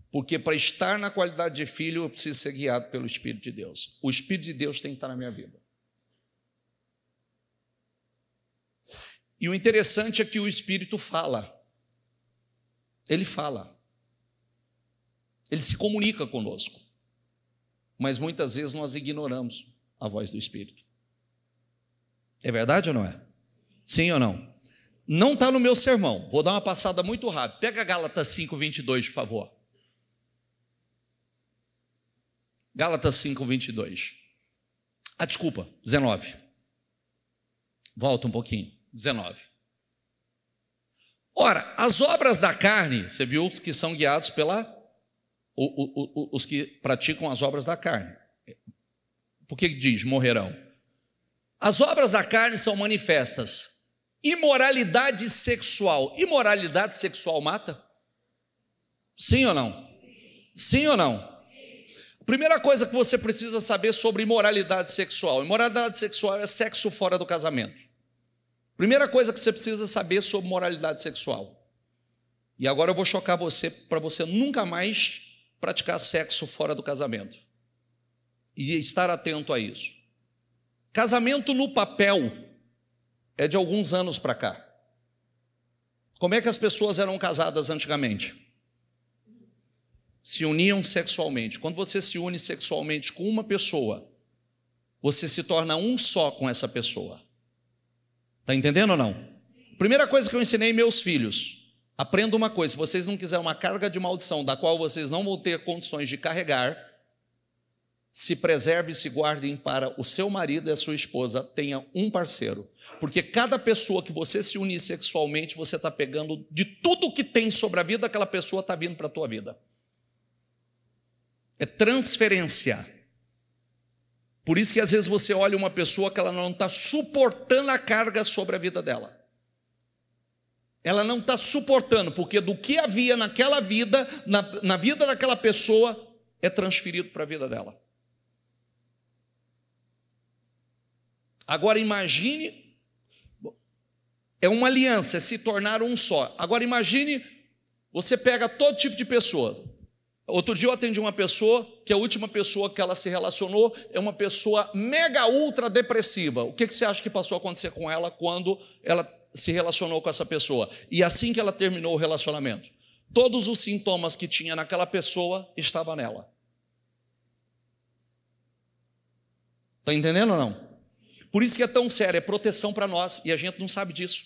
Porque para estar na qualidade de filho, eu preciso ser guiado pelo Espírito de Deus. O Espírito de Deus tem que estar na minha vida. E o interessante é que o Espírito fala. Ele fala. Ele se comunica conosco. Mas muitas vezes nós ignoramos a voz do Espírito. É verdade ou não é? Sim ou não? Não está no meu sermão. Vou dar uma passada muito rápida. Pega Gálatas 5:22, por favor. Gálatas 5:22. Desculpa, 19. Volta um pouquinho. 19. Ora, as obras da carne, você viu os que são guiados os que praticam as obras da carne. Por que diz morrerão? As obras da carne são manifestas. Imoralidade sexual. Imoralidade sexual mata? Sim ou não? Sim ou não? Primeira coisa que você precisa saber sobre imoralidade sexual. Imoralidade sexual é sexo fora do casamento. Primeira coisa que você precisa saber sobre moralidade sexual. E agora eu vou chocar você, para você nunca mais praticar sexo fora do casamento. E estar atento a isso. Casamento no papel é de alguns anos para cá. Como é que as pessoas eram casadas antigamente? Se uniam sexualmente. Quando você se une sexualmente com uma pessoa, você se torna um só com essa pessoa. Está entendendo ou não? Primeira coisa que eu ensinei meus filhos, aprenda uma coisa, se vocês não quiserem uma carga de maldição da qual vocês não vão ter condições de carregar, se preserve e se guardem para o seu marido e a sua esposa, tenha um parceiro. Porque cada pessoa que você se unir sexualmente, você está pegando de tudo que tem sobre a vida daquela pessoa, está vindo para a tua vida. É transferência. Por isso que às vezes você olha uma pessoa que ela não está suportando a carga sobre a vida dela. Ela não está suportando, porque do que havia naquela vida, na vida daquela pessoa, é transferido para a vida dela. Agora imagine, é uma aliança, é se tornar um só. Agora imagine, você pega todo tipo de pessoa. Outro dia eu atendi uma pessoa, que a última pessoa que ela se relacionou é uma pessoa mega ultra depressiva. O que você acha que passou a acontecer com ela quando ela se relacionou com essa pessoa? E assim que ela terminou o relacionamento, todos os sintomas que tinha naquela pessoa estavam nela. Está entendendo ou não? Por isso que é tão sério, é proteção para nós, e a gente não sabe disso.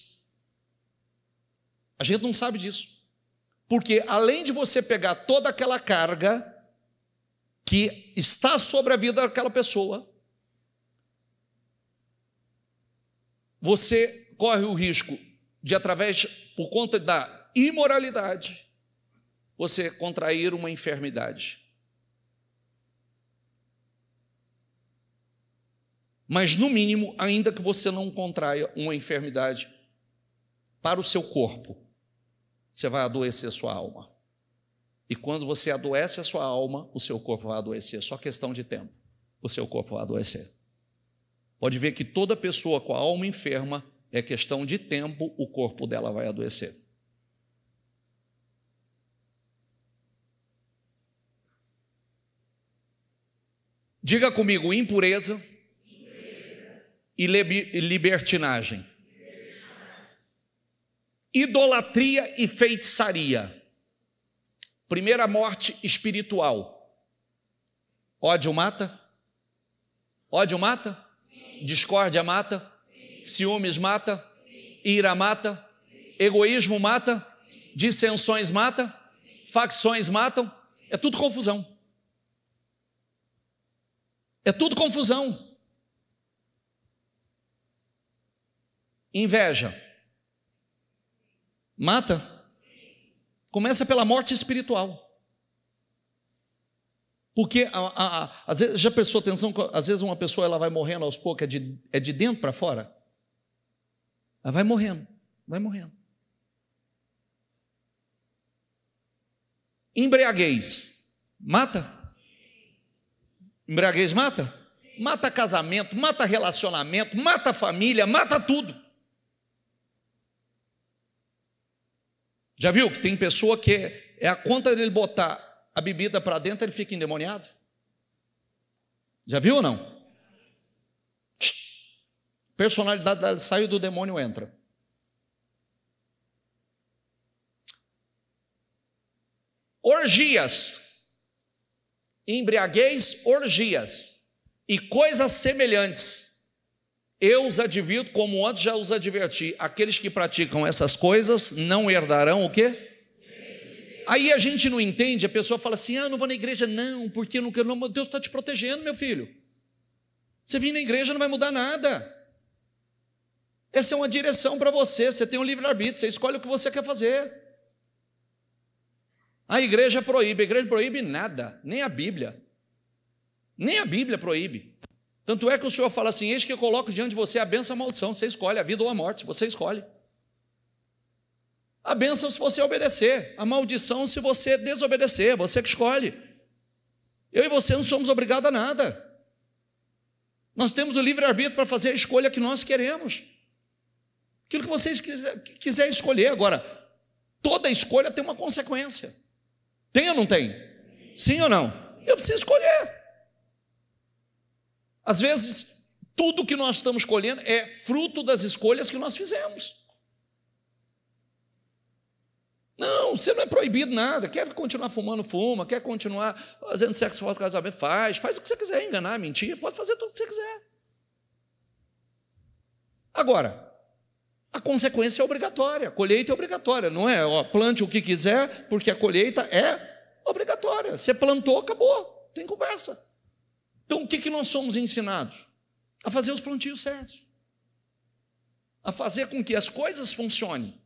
A gente não sabe disso. Porque além de você pegar toda aquela carga que está sobre a vida daquela pessoa, você corre o risco de, por conta da imoralidade, você contrair uma enfermidade. Mas, no mínimo, ainda que você não contraia uma enfermidade para o seu corpo, você vai adoecer a sua alma. E quando você adoece a sua alma, o seu corpo vai adoecer. Só questão de tempo, o seu corpo vai adoecer. Pode ver que toda pessoa com a alma enferma, é questão de tempo, o corpo dela vai adoecer. Diga comigo, impureza e libertinagem. Idolatria e feitiçaria. Primeira morte espiritual. Ódio mata? Ódio mata? Sim. Discórdia mata? Sim. Ciúmes mata? Sim. Ira mata? Sim. Egoísmo mata? Sim. Dissensões mata? Sim. Facções matam? É tudo confusão. É tudo confusão. Inveja mata? Começa pela morte espiritual. Porque, às vezes, já prestou atenção, às vezes uma pessoa ela vai morrendo aos poucos, é de dentro para fora? Ela vai morrendo, vai morrendo. Embriaguez, mata? Embriaguez mata? Mata casamento, mata relacionamento, mata família, mata tudo. Já viu que tem pessoa que é a conta dele botar a bebida para dentro, ele fica endemoniado? Já viu ou não? Personalidade dele saiu do demônio, entra. Orgias, embriaguez, orgias e coisas semelhantes. Eu os advirto, como antes já os adverti, aqueles que praticam essas coisas não herdarão o quê? Aí a gente não entende, a pessoa fala assim, não vou na igreja não, porque não, Deus está te protegendo, meu filho. Você vir na igreja não vai mudar nada. Essa é uma direção para você, você tem um livre-arbítrio, você escolhe o que você quer fazer. A igreja proíbe nada, nem a Bíblia. Nem a Bíblia proíbe. Tanto é que o Senhor fala assim, eis que eu coloco diante de você a bênção e a maldição, você escolhe a vida ou a morte, você escolhe. A bênção se você obedecer, a maldição se você desobedecer, você que escolhe. Eu e você não somos obrigados a nada. Nós temos o livre-arbítrio para fazer a escolha que nós queremos. Aquilo que vocês quiserem escolher. Agora, toda escolha tem uma consequência. Tem ou não tem? Sim ou não? Eu preciso escolher. Às vezes, tudo que nós estamos escolhendo é fruto das escolhas que nós fizemos. Não, você não é proibido nada. Quer continuar fumando, fuma. Quer continuar fazendo sexo fora do casamento, faz o que você quiser, enganar, mentir, pode fazer tudo o que você quiser. Agora, a consequência é obrigatória, a colheita é obrigatória, não é? Plante o que quiser, porque a colheita é obrigatória. Você plantou, acabou, tem conversa. Então, o que nós somos ensinados? A fazer os plantios certos. A fazer com que as coisas funcionem.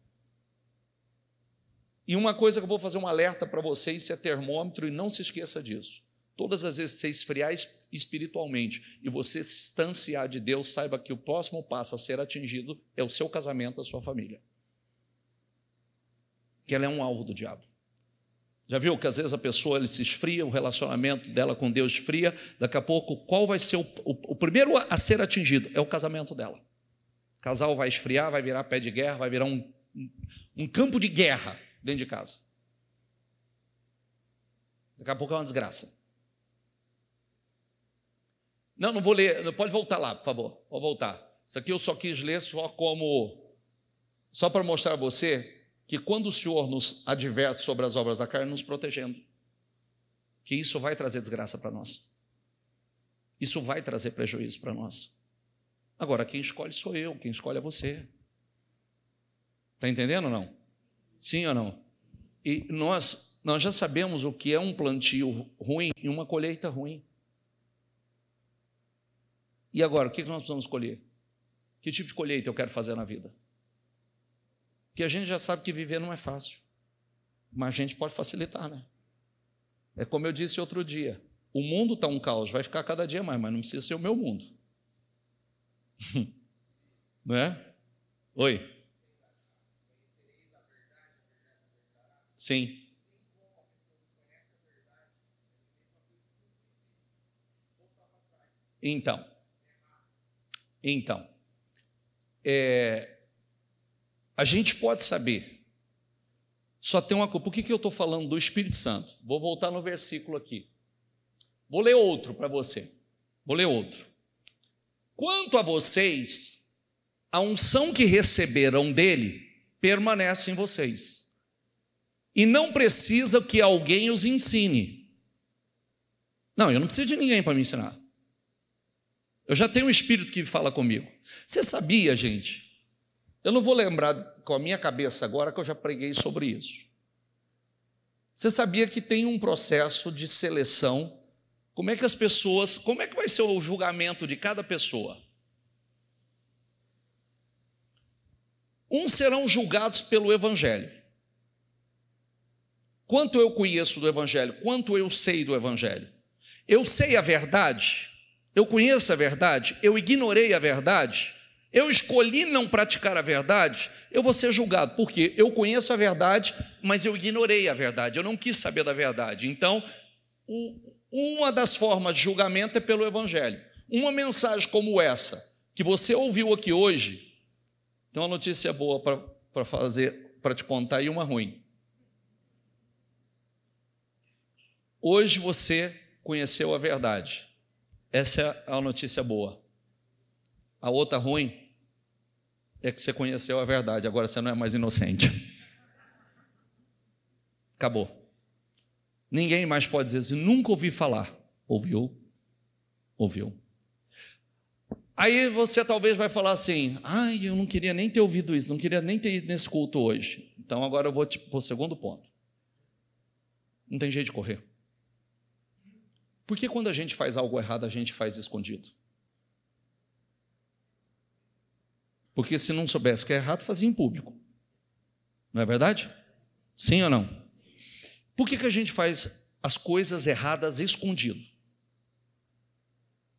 E uma coisa que eu vou fazer um alerta para vocês, isso é termômetro, e não se esqueça disso. Todas as vezes que você esfriar espiritualmente e você se distanciar de Deus, saiba que o próximo passo a ser atingido é o seu casamento, a sua família. Que ela é um alvo do diabo. Já viu que às vezes a pessoa ele se esfria, o relacionamento dela com Deus esfria, daqui a pouco qual vai ser o primeiro a ser atingido? É o casamento dela. O casal vai esfriar, vai virar pé de guerra, vai virar um campo de guerra dentro de casa. Daqui a pouco é uma desgraça. Não vou ler, pode voltar lá, por favor, pode voltar. Isso aqui eu só quis ler só para mostrar a você que quando o Senhor nos adverte sobre as obras da carne, nos protegendo, que isso vai trazer desgraça para nós. Isso vai trazer prejuízo para nós. Agora, quem escolhe sou eu, quem escolhe é você. Está entendendo ou não? Sim ou não? E nós nós já sabemos o que é um plantio ruim e uma colheita ruim. E agora, o que nós precisamos escolher? Que tipo de colheita eu quero fazer na vida? Porque a gente já sabe que viver não é fácil, mas a gente pode facilitar, né? É como eu disse outro dia, o mundo está um caos, vai ficar cada dia mais, mas não precisa ser o meu mundo. Não é? Oi? Sim. Então, a gente pode saber, só tem uma coisa, por que eu estou falando do Espírito Santo? Vou voltar no versículo aqui, vou ler outro para você, Quanto a vocês, a unção que receberam dele permanece em vocês, e não precisa que alguém os ensine. Não, eu não preciso de ninguém para me ensinar. Eu já tenho um Espírito que fala comigo. Você sabia, gente? Eu não vou lembrar com a minha cabeça agora que eu já preguei sobre isso. Você sabia que tem um processo de seleção? Como é que vai ser o julgamento de cada pessoa? Uns serão julgados pelo Evangelho. Quanto eu conheço do Evangelho? Quanto eu sei do Evangelho? Eu sei a verdade? Eu conheço a verdade? Eu ignorei a verdade? Eu escolhi não praticar a verdade? Eu vou ser julgado, porque eu conheço a verdade, mas eu ignorei a verdade, eu não quis saber da verdade. Então, uma das formas de julgamento é pelo Evangelho. Uma mensagem como essa, que você ouviu aqui hoje, tem uma notícia boa para te contar e uma ruim. Hoje você conheceu a verdade. Essa é a notícia boa. A outra ruim é que você conheceu a verdade, agora você não é mais inocente. Acabou. Ninguém mais pode dizer assim, nunca ouvi falar. Ouviu? Aí você talvez vai falar assim, eu não queria nem ter ouvido isso, não queria nem ter ido nesse culto hoje. Então agora eu vou para o segundo ponto. Não tem jeito de correr. Por que quando a gente faz algo errado, a gente faz escondido? Porque se não soubesse que é errado, fazia em público. Não é verdade? Sim ou não? Por que a gente faz as coisas erradas escondido?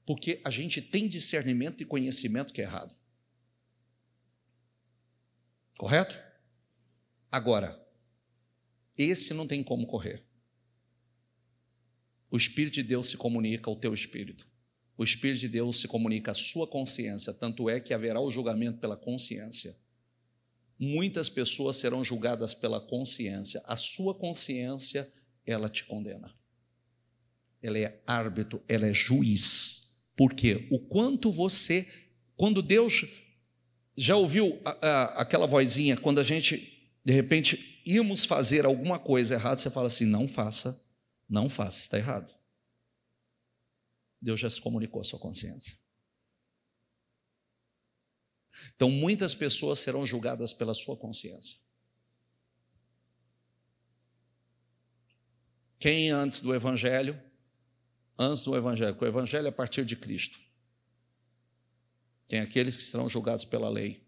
Porque a gente tem discernimento e conhecimento que é errado. Correto? Agora, esse não tem como correr. O Espírito de Deus se comunica ao teu espírito. O Espírito de Deus se comunica à sua consciência, tanto é que haverá o julgamento pela consciência. Muitas pessoas serão julgadas pela consciência. A sua consciência, ela te condena. Ela é árbitro, ela é juiz. Por quê? Quando Deus, já ouviu aquela vozinha, quando a gente, de repente, íamos fazer alguma coisa errada, você fala assim, não faça, está errado. Deus já se comunicou à sua consciência. Então, muitas pessoas serão julgadas pela sua consciência. Quem antes do Evangelho? Antes do Evangelho, porque o Evangelho é a partir de Cristo. Tem aqueles que serão julgados pela lei,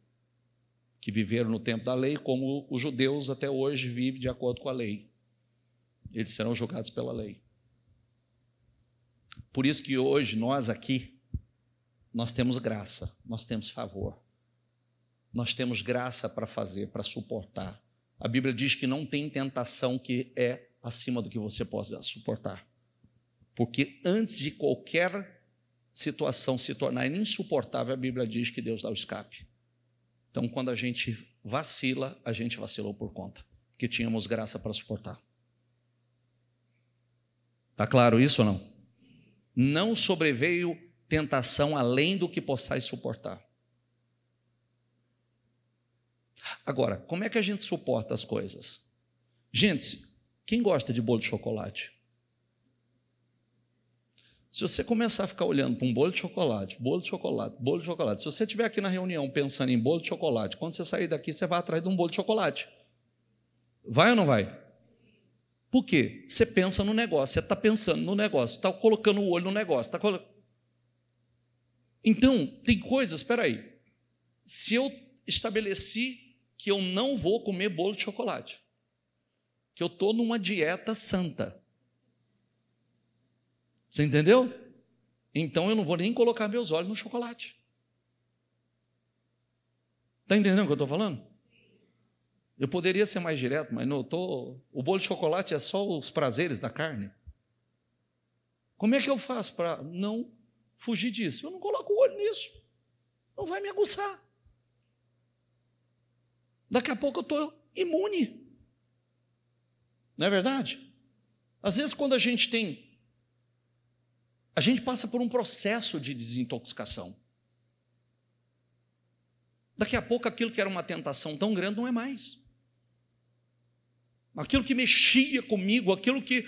que viveram no tempo da lei, como os judeus até hoje vivem de acordo com a lei. Eles serão julgados pela lei. Por isso que hoje nós aqui, nós temos graça, nós temos favor. Nós temos graça para fazer, para suportar. A Bíblia diz que não tem tentação que é acima do que você possa suportar. Porque antes de qualquer situação se tornar insuportável, a Bíblia diz que Deus dá o escape. Então, quando a gente vacilou por conta, porque tínhamos graça para suportar. Está claro isso ou não? Não sobreveio tentação além do que possais suportar. Agora, como é que a gente suporta as coisas? Gente, quem gosta de bolo de chocolate? Se você começar a ficar olhando para um bolo de chocolate, se você estiver aqui na reunião pensando em bolo de chocolate, quando você sair daqui, você vai atrás de um bolo de chocolate. Vai ou não vai? Por quê? Você pensa no negócio, você está pensando no negócio, está colocando o olho no negócio. Então, tem coisas, espera aí. Se eu estabeleci que eu não vou comer bolo de chocolate, que eu estou numa dieta santa, você entendeu? Então eu não vou nem colocar meus olhos no chocolate. Está entendendo o que eu estou falando? Eu poderia ser mais direto, mas não estou. O bolo de chocolate é só os prazeres da carne. Como é que eu faço para não fugir disso? Eu não coloco o olho nisso. Não vai me aguçar. Daqui a pouco eu estou imune. Não é verdade? Às vezes, quando a gente passa por um processo de desintoxicação. Daqui a pouco, aquilo que era uma tentação tão grande não é mais. Aquilo que mexia comigo, aquilo que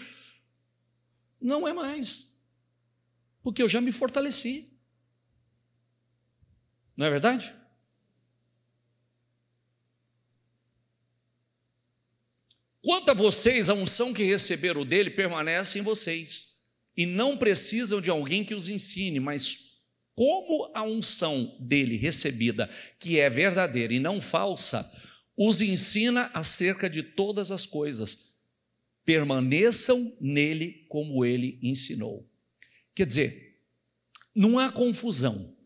não é mais. Porque eu já me fortaleci. Não é verdade? Quanto a vocês, a unção que receberam dele permanece em vocês, e não precisam de alguém que os ensine, mas como a unção dele recebida, que é verdadeira e não falsa, os ensina acerca de todas as coisas. Permaneçam nele como ele ensinou. Quer dizer, não há confusão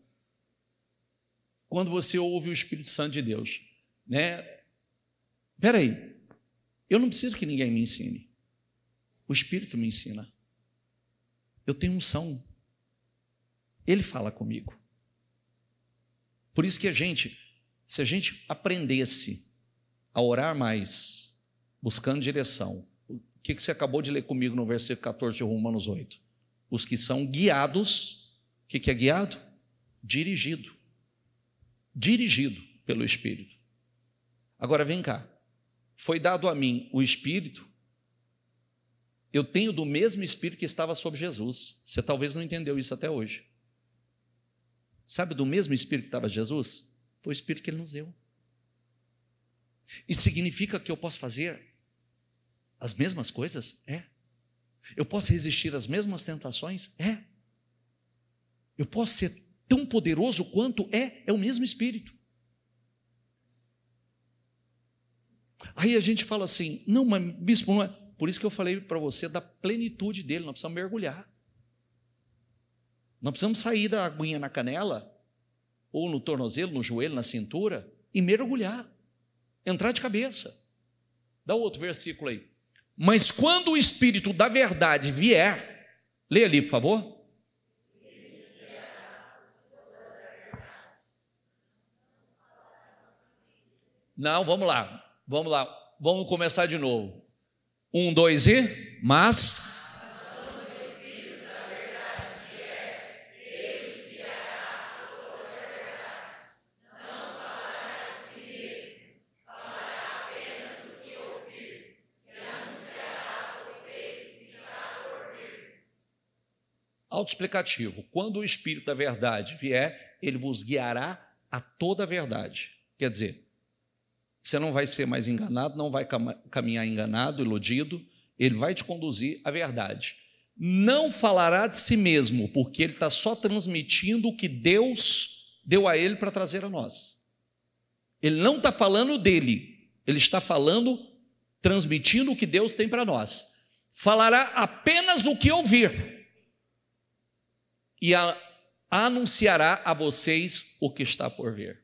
quando você ouve o Espírito Santo de Deus, né? Espera aí, eu não preciso que ninguém me ensine. O Espírito me ensina. Eu tenho unção. Ele fala comigo. Por isso que se a gente aprendesse a orar mais, buscando direção, o que você acabou de ler comigo no versículo 14 de Romanos 8? Os que são guiados, o que é guiado? Dirigido. Dirigido pelo Espírito. Agora vem cá, foi dado a mim o Espírito, eu tenho do mesmo Espírito que estava sobre Jesus. Você talvez não entendeu isso até hoje. Sabe do mesmo Espírito que estava Jesus? Foi o Espírito que Ele nos deu. E significa que eu posso fazer as mesmas coisas? É. Eu posso resistir às mesmas tentações? É. Eu posso ser tão poderoso quanto é o mesmo Espírito. Aí a gente fala assim, não, mas bispo, não é. Por isso que eu falei para você da plenitude dele, nós precisamos mergulhar. Nós precisamos sair da aguinha na canela, ou no tornozelo, no joelho, na cintura, e mergulhar. Entrar de cabeça. Dá outro versículo aí. Mas quando o Espírito da verdade vier, lê ali, por favor. Não, vamos lá, vamos começar de novo. 1, 2 e... Mas... Autoexplicativo. Quando o Espírito da verdade vier, ele vos guiará a toda a verdade. Quer dizer, você não vai ser mais enganado, não vai caminhar enganado, iludido, ele vai te conduzir à verdade. Não falará de si mesmo, porque ele está só transmitindo o que Deus deu a ele para trazer a nós. Ele não está falando dele, ele está falando, transmitindo o que Deus tem para nós. Falará apenas o que ouvir. E anunciará a vocês o que está por vir.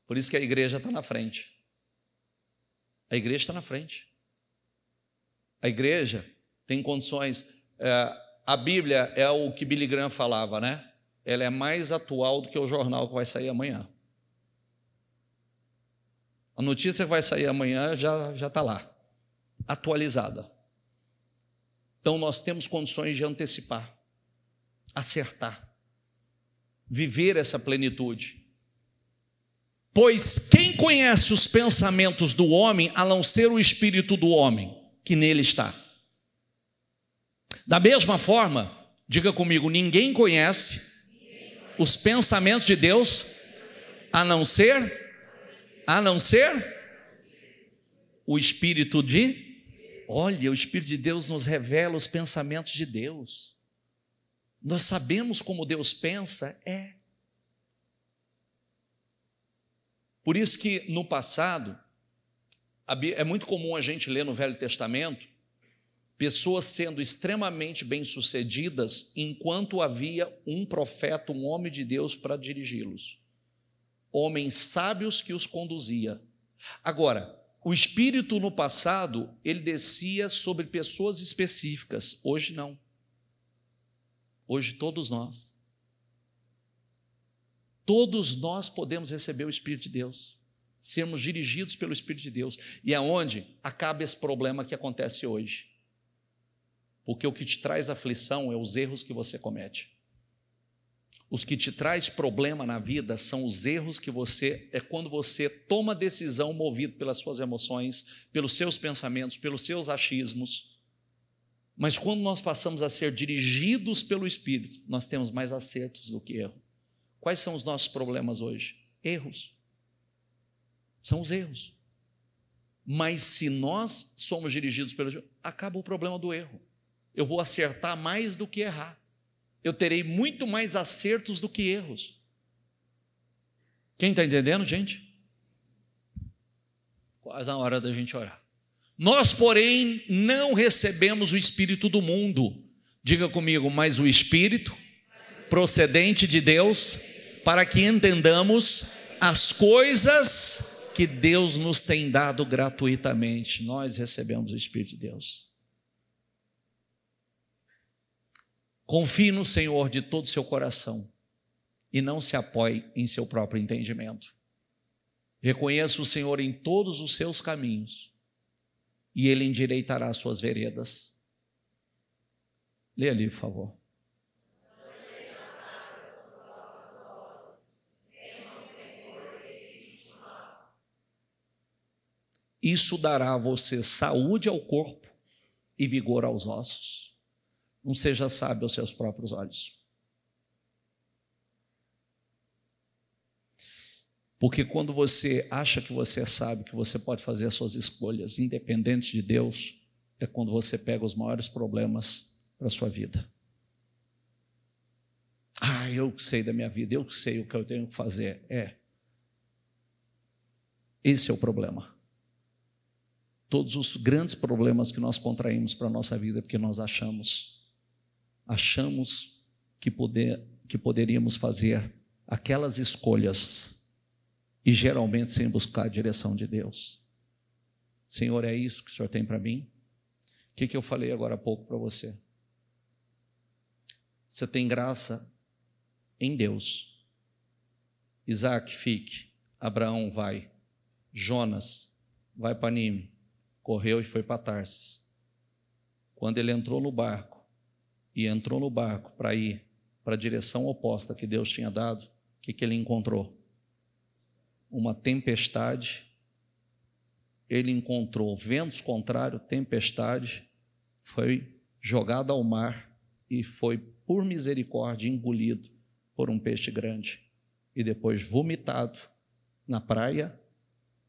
Por isso que a igreja está na frente. A igreja está na frente. A igreja tem condições. A Bíblia é o que Billy Graham falava, né? Ela é mais atual do que o jornal que vai sair amanhã. A notícia que vai sair amanhã já está lá, atualizada. Então nós temos condições de antecipar, acertar, viver essa plenitude. Pois quem conhece os pensamentos do homem, a não ser o espírito do homem que nele está? Da mesma forma, diga comigo, ninguém conhece os pensamentos de Deus, a não ser O Espírito de... Olha, o Espírito de Deus nos revela os pensamentos de Deus. Nós sabemos como Deus pensa? Por isso que no passado, é muito comum a gente ler no Velho Testamento, pessoas sendo extremamente bem-sucedidas enquanto havia um profeta, um homem de Deus para dirigi-los. Homens sábios que os conduzia. Agora, o Espírito no passado, ele descia sobre pessoas específicas. Hoje não. Hoje todos nós podemos receber o Espírito de Deus, sermos dirigidos pelo Espírito de Deus. E aonde acaba esse problema que acontece hoje? Porque o que te traz aflição é os erros que você comete. Os que te traz problema na vida são os erros que quando você toma decisão movido pelas suas emoções, pelos seus pensamentos, pelos seus achismos. Mas quando nós passamos a ser dirigidos pelo Espírito, nós temos mais acertos do que erro. Quais são os nossos problemas hoje? Erros. São os erros. Mas se nós somos dirigidos pelo Espírito, acaba o problema do erro. Eu vou acertar mais do que errar. Eu terei muito mais acertos do que erros. Quem está entendendo, gente? Quase a hora da gente orar. Nós, porém, não recebemos o Espírito do mundo. Diga comigo, mas o Espírito procedente de Deus, para que entendamos as coisas que Deus nos tem dado gratuitamente. Nós recebemos o Espírito de Deus. Confie no Senhor de todo o seu coração e não se apoie em seu próprio entendimento. Reconheça o Senhor em todos os seus caminhos e Ele endireitará as suas veredas. Lê ali, por favor. Isso dará a você saúde ao corpo e vigor aos ossos. Não seja sábio aos seus próprios olhos. Porque quando você acha que você é sábio, que você pode fazer as suas escolhas independentes de Deus, é quando você pega os maiores problemas para a sua vida. Eu sei da minha vida, eu sei o que eu tenho que fazer. Esse é o problema. Todos os grandes problemas que nós contraímos para a nossa vida é porque nós achamos que poderíamos fazer aquelas escolhas e geralmente sem buscar a direção de Deus. Senhor, é isso que o Senhor tem para mim? O que eu falei agora há pouco para você? Você tem graça em Deus. Isaac, fique. Abraão, vai. Jonas, vai para Nínive. Correu e foi para Tarsis. Quando ele entrou no barco para ir para a direção oposta que Deus tinha dado, o que ele encontrou? Uma tempestade. Ele encontrou ventos contrários, tempestade, foi jogado ao mar e foi, por misericórdia, engolido por um peixe grande e depois vomitado na praia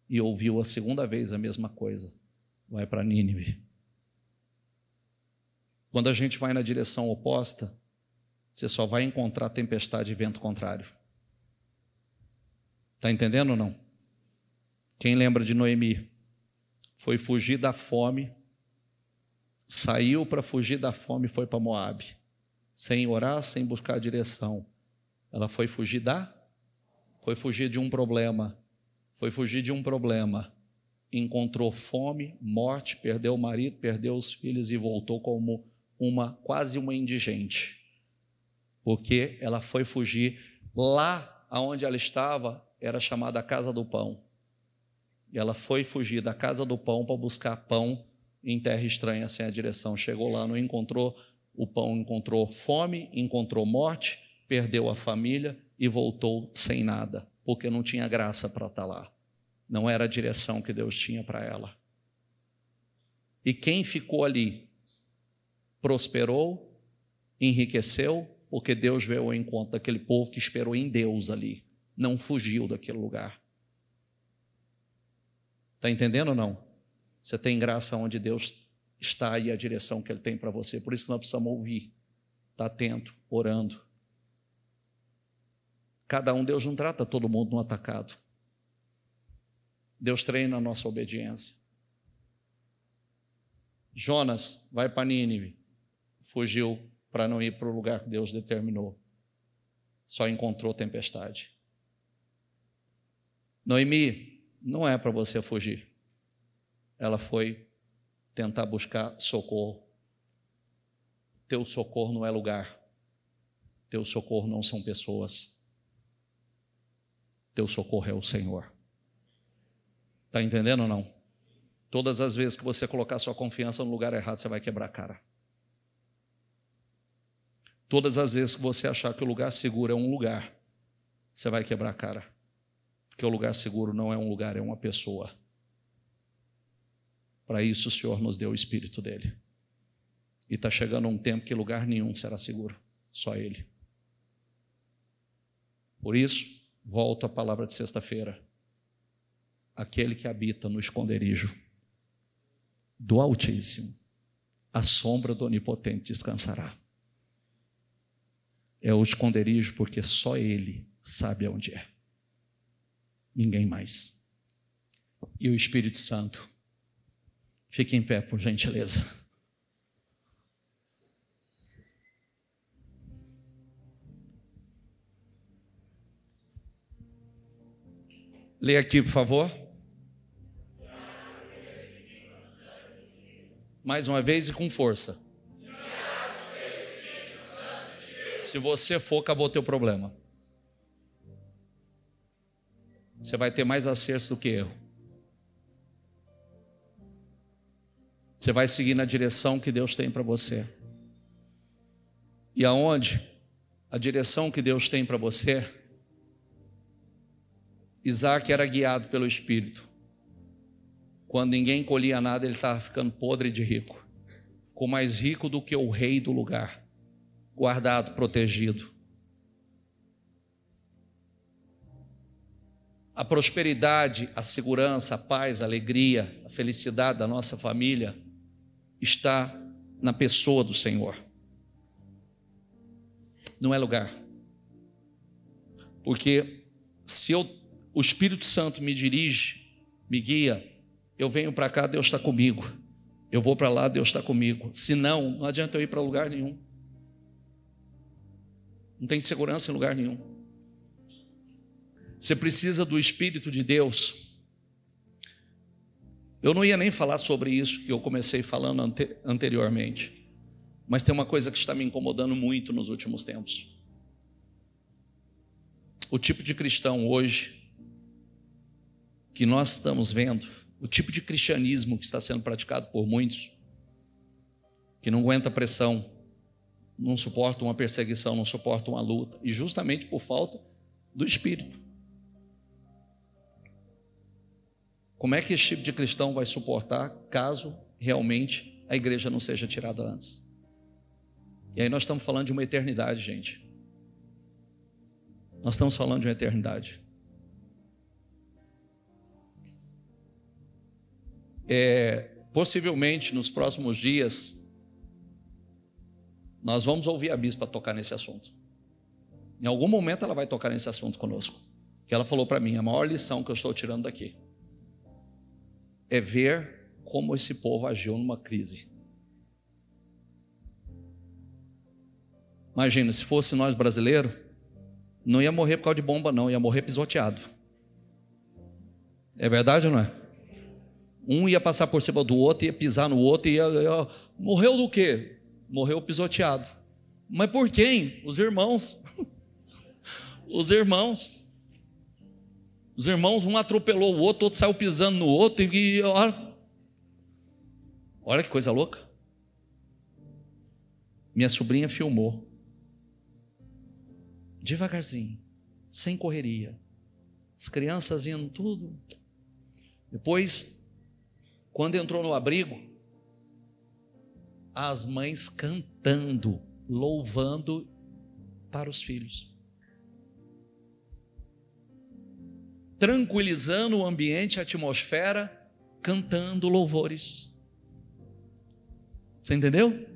e ouviu a segunda vez a mesma coisa. Vai para Nínive. Quando a gente vai na direção oposta, você só vai encontrar tempestade e vento contrário. Está entendendo ou não? Quem lembra de Noemi? Foi fugir da fome, saiu para fugir da fome e foi para Moabe. Sem orar, sem buscar a direção. Ela foi fugir de um problema. Encontrou fome, morte, perdeu o marido, perdeu os filhos e voltou como quase uma indigente, porque ela foi fugir. Lá onde ela estava era chamada a Casa do Pão. Ela foi fugir da Casa do Pão para buscar pão em terra estranha, sem a direção. Chegou lá, não encontrou o pão, encontrou fome, encontrou morte, perdeu a família e voltou sem nada, porque não tinha graça para estar lá. Não era a direção que Deus tinha para ela. E quem ficou ali prosperou, enriqueceu, porque Deus veio ao encontro daquele povo que esperou em Deus ali, não fugiu daquele lugar. Está entendendo ou não? Você tem graça onde Deus está e a direção que Ele tem para você. Por isso que nós precisamos ouvir, estar atento, orando. Cada um, Deus não trata todo mundo no atacado. Deus treina a nossa obediência. Jonas vai para Nínive, fugiu para não ir para o lugar que Deus determinou. Só encontrou tempestade. Noemi, não é para você fugir. Ela foi tentar buscar socorro. Teu socorro não é lugar. Teu socorro não são pessoas. Teu socorro é o Senhor. Está entendendo ou não? Todas as vezes que você colocar sua confiança no lugar errado, você vai quebrar a cara. Todas as vezes que você achar que o lugar seguro é um lugar, você vai quebrar a cara. Porque o lugar seguro não é um lugar, é uma pessoa. Para isso o Senhor nos deu o Espírito dele. E está chegando um tempo que lugar nenhum será seguro, só Ele. Por isso, volto à palavra de sexta-feira. Aquele que habita no esconderijo do Altíssimo, à sombra do Onipotente descansará. É o esconderijo porque só Ele sabe aonde é. Ninguém mais. E o Espírito Santo, fique em pé, por gentileza. Leia aqui, por favor. Mais uma vez e com força. Se você for, acabou o teu problema. Você vai ter mais acertos do que erro. Você vai seguir na direção que Deus tem para você. E aonde a direção que Deus tem para você, Isaac era guiado pelo Espírito. Quando ninguém colhia nada, ele estava ficando podre de rico. Ficou mais rico do que o rei do lugar. Guardado, protegido. A prosperidade, a segurança, a paz, a alegria, a felicidade da nossa família está na pessoa do Senhor. Não é lugar. Porque se o Espírito Santo me dirige, me guia, eu venho para cá, Deus está comigo. Eu vou para lá, Deus está comigo. Se não, não adianta eu ir para lugar nenhum. Não tem segurança em lugar nenhum. Você precisa do Espírito de Deus. Eu não ia nem falar sobre isso que eu comecei falando anteriormente. Mas tem uma coisa que está me incomodando muito nos últimos tempos. O tipo de cristão hoje que nós estamos vendo, o tipo de cristianismo que está sendo praticado por muitos, que não aguenta pressão, não suporta uma perseguição, não suporta uma luta, e justamente por falta do Espírito. Como é que esse tipo de cristão vai suportar caso realmente a igreja não seja tirada antes? E aí nós estamos falando de uma eternidade, gente. Nós estamos falando de uma eternidade. Possivelmente nos próximos dias nós vamos ouvir a bispa tocar nesse assunto. Em algum momento ela vai tocar nesse assunto conosco. Que ela falou para mim, a maior lição que eu estou tirando daqui é ver como esse povo agiu numa crise. Imagina, se fosse nós brasileiros, não ia morrer por causa de bomba não, ia morrer pisoteado. É verdade ou não é? Um ia passar por cima do outro, ia pisar no outro, morreu do quê? Morreu pisoteado. Mas por quem? Os irmãos. Os irmãos. Os irmãos, um atropelou o outro saiu pisando no outro e olha que coisa louca. Minha sobrinha filmou. Devagarzinho, sem correria. As crianças indo tudo. Depois, quando entrou no abrigo, as mães cantando, louvando para os filhos. Tranquilizando o ambiente, a atmosfera, cantando louvores. Você entendeu?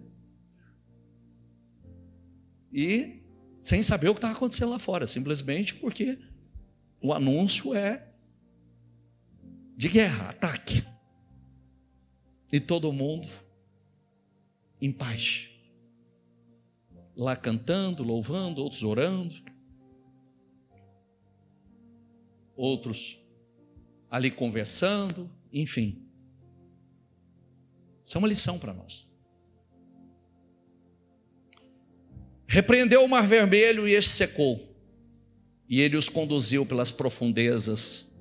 E sem saber o que estava acontecendo lá fora, simplesmente porque o anúncio é de guerra, ataque. E todo mundo em paz. Lá cantando, louvando, outros orando. Outros ali conversando, enfim. Isso é uma lição para nós. Repreendeu o mar vermelho e este secou. E ele os conduziu pelas profundezas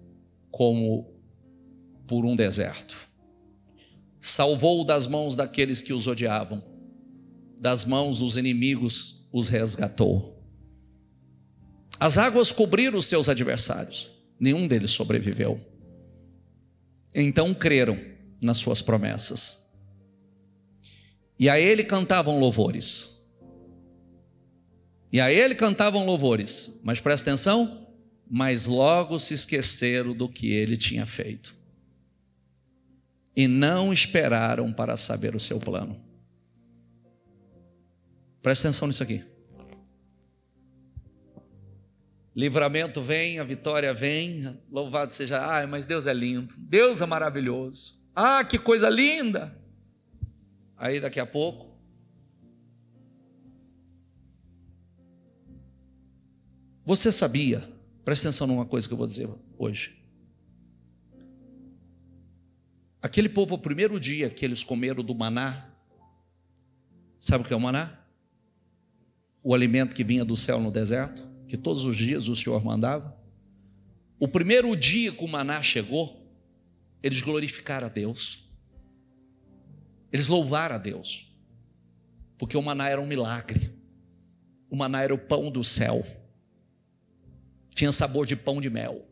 como por um deserto. Salvou das mãos daqueles que os odiavam. Das mãos dos inimigos os resgatou. As águas cobriram os seus adversários. Nenhum deles sobreviveu. Então creram nas suas promessas. E a ele cantavam louvores. Mas presta atenção, mas logo se esqueceram do que ele tinha feito. E não esperaram para saber o seu plano. Presta atenção nisso aqui. Livramento vem, a vitória vem, louvado seja, mas Deus é lindo, Deus é maravilhoso, que coisa linda. Aí daqui a pouco, você sabia, presta atenção numa coisa que eu vou dizer hoje. Aquele povo, o primeiro dia que eles comeram do maná, sabe o que é o maná? O alimento que vinha do céu no deserto, que todos os dias o Senhor mandava. O primeiro dia que o maná chegou, eles glorificaram a Deus. Eles louvaram a Deus. Porque o maná era um milagre. O maná era o pão do céu. Tinha sabor de pão de mel.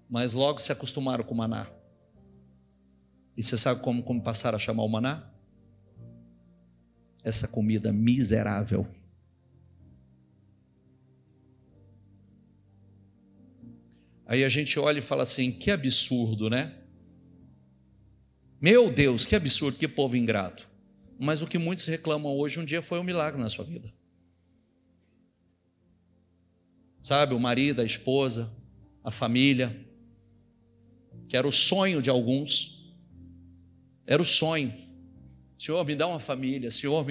Mas logo se acostumaram com o maná. E você sabe como passaram a chamar o maná? Essa comida miserável. Aí a gente olha e fala assim, que absurdo, né? Meu Deus, que absurdo, que povo ingrato. Mas o que muitos reclamam hoje, um dia foi um milagre na sua vida. Sabe, o marido, a esposa, a família, que era o sonho de alguns. Era o sonho. Senhor, me dá uma família. Senhor,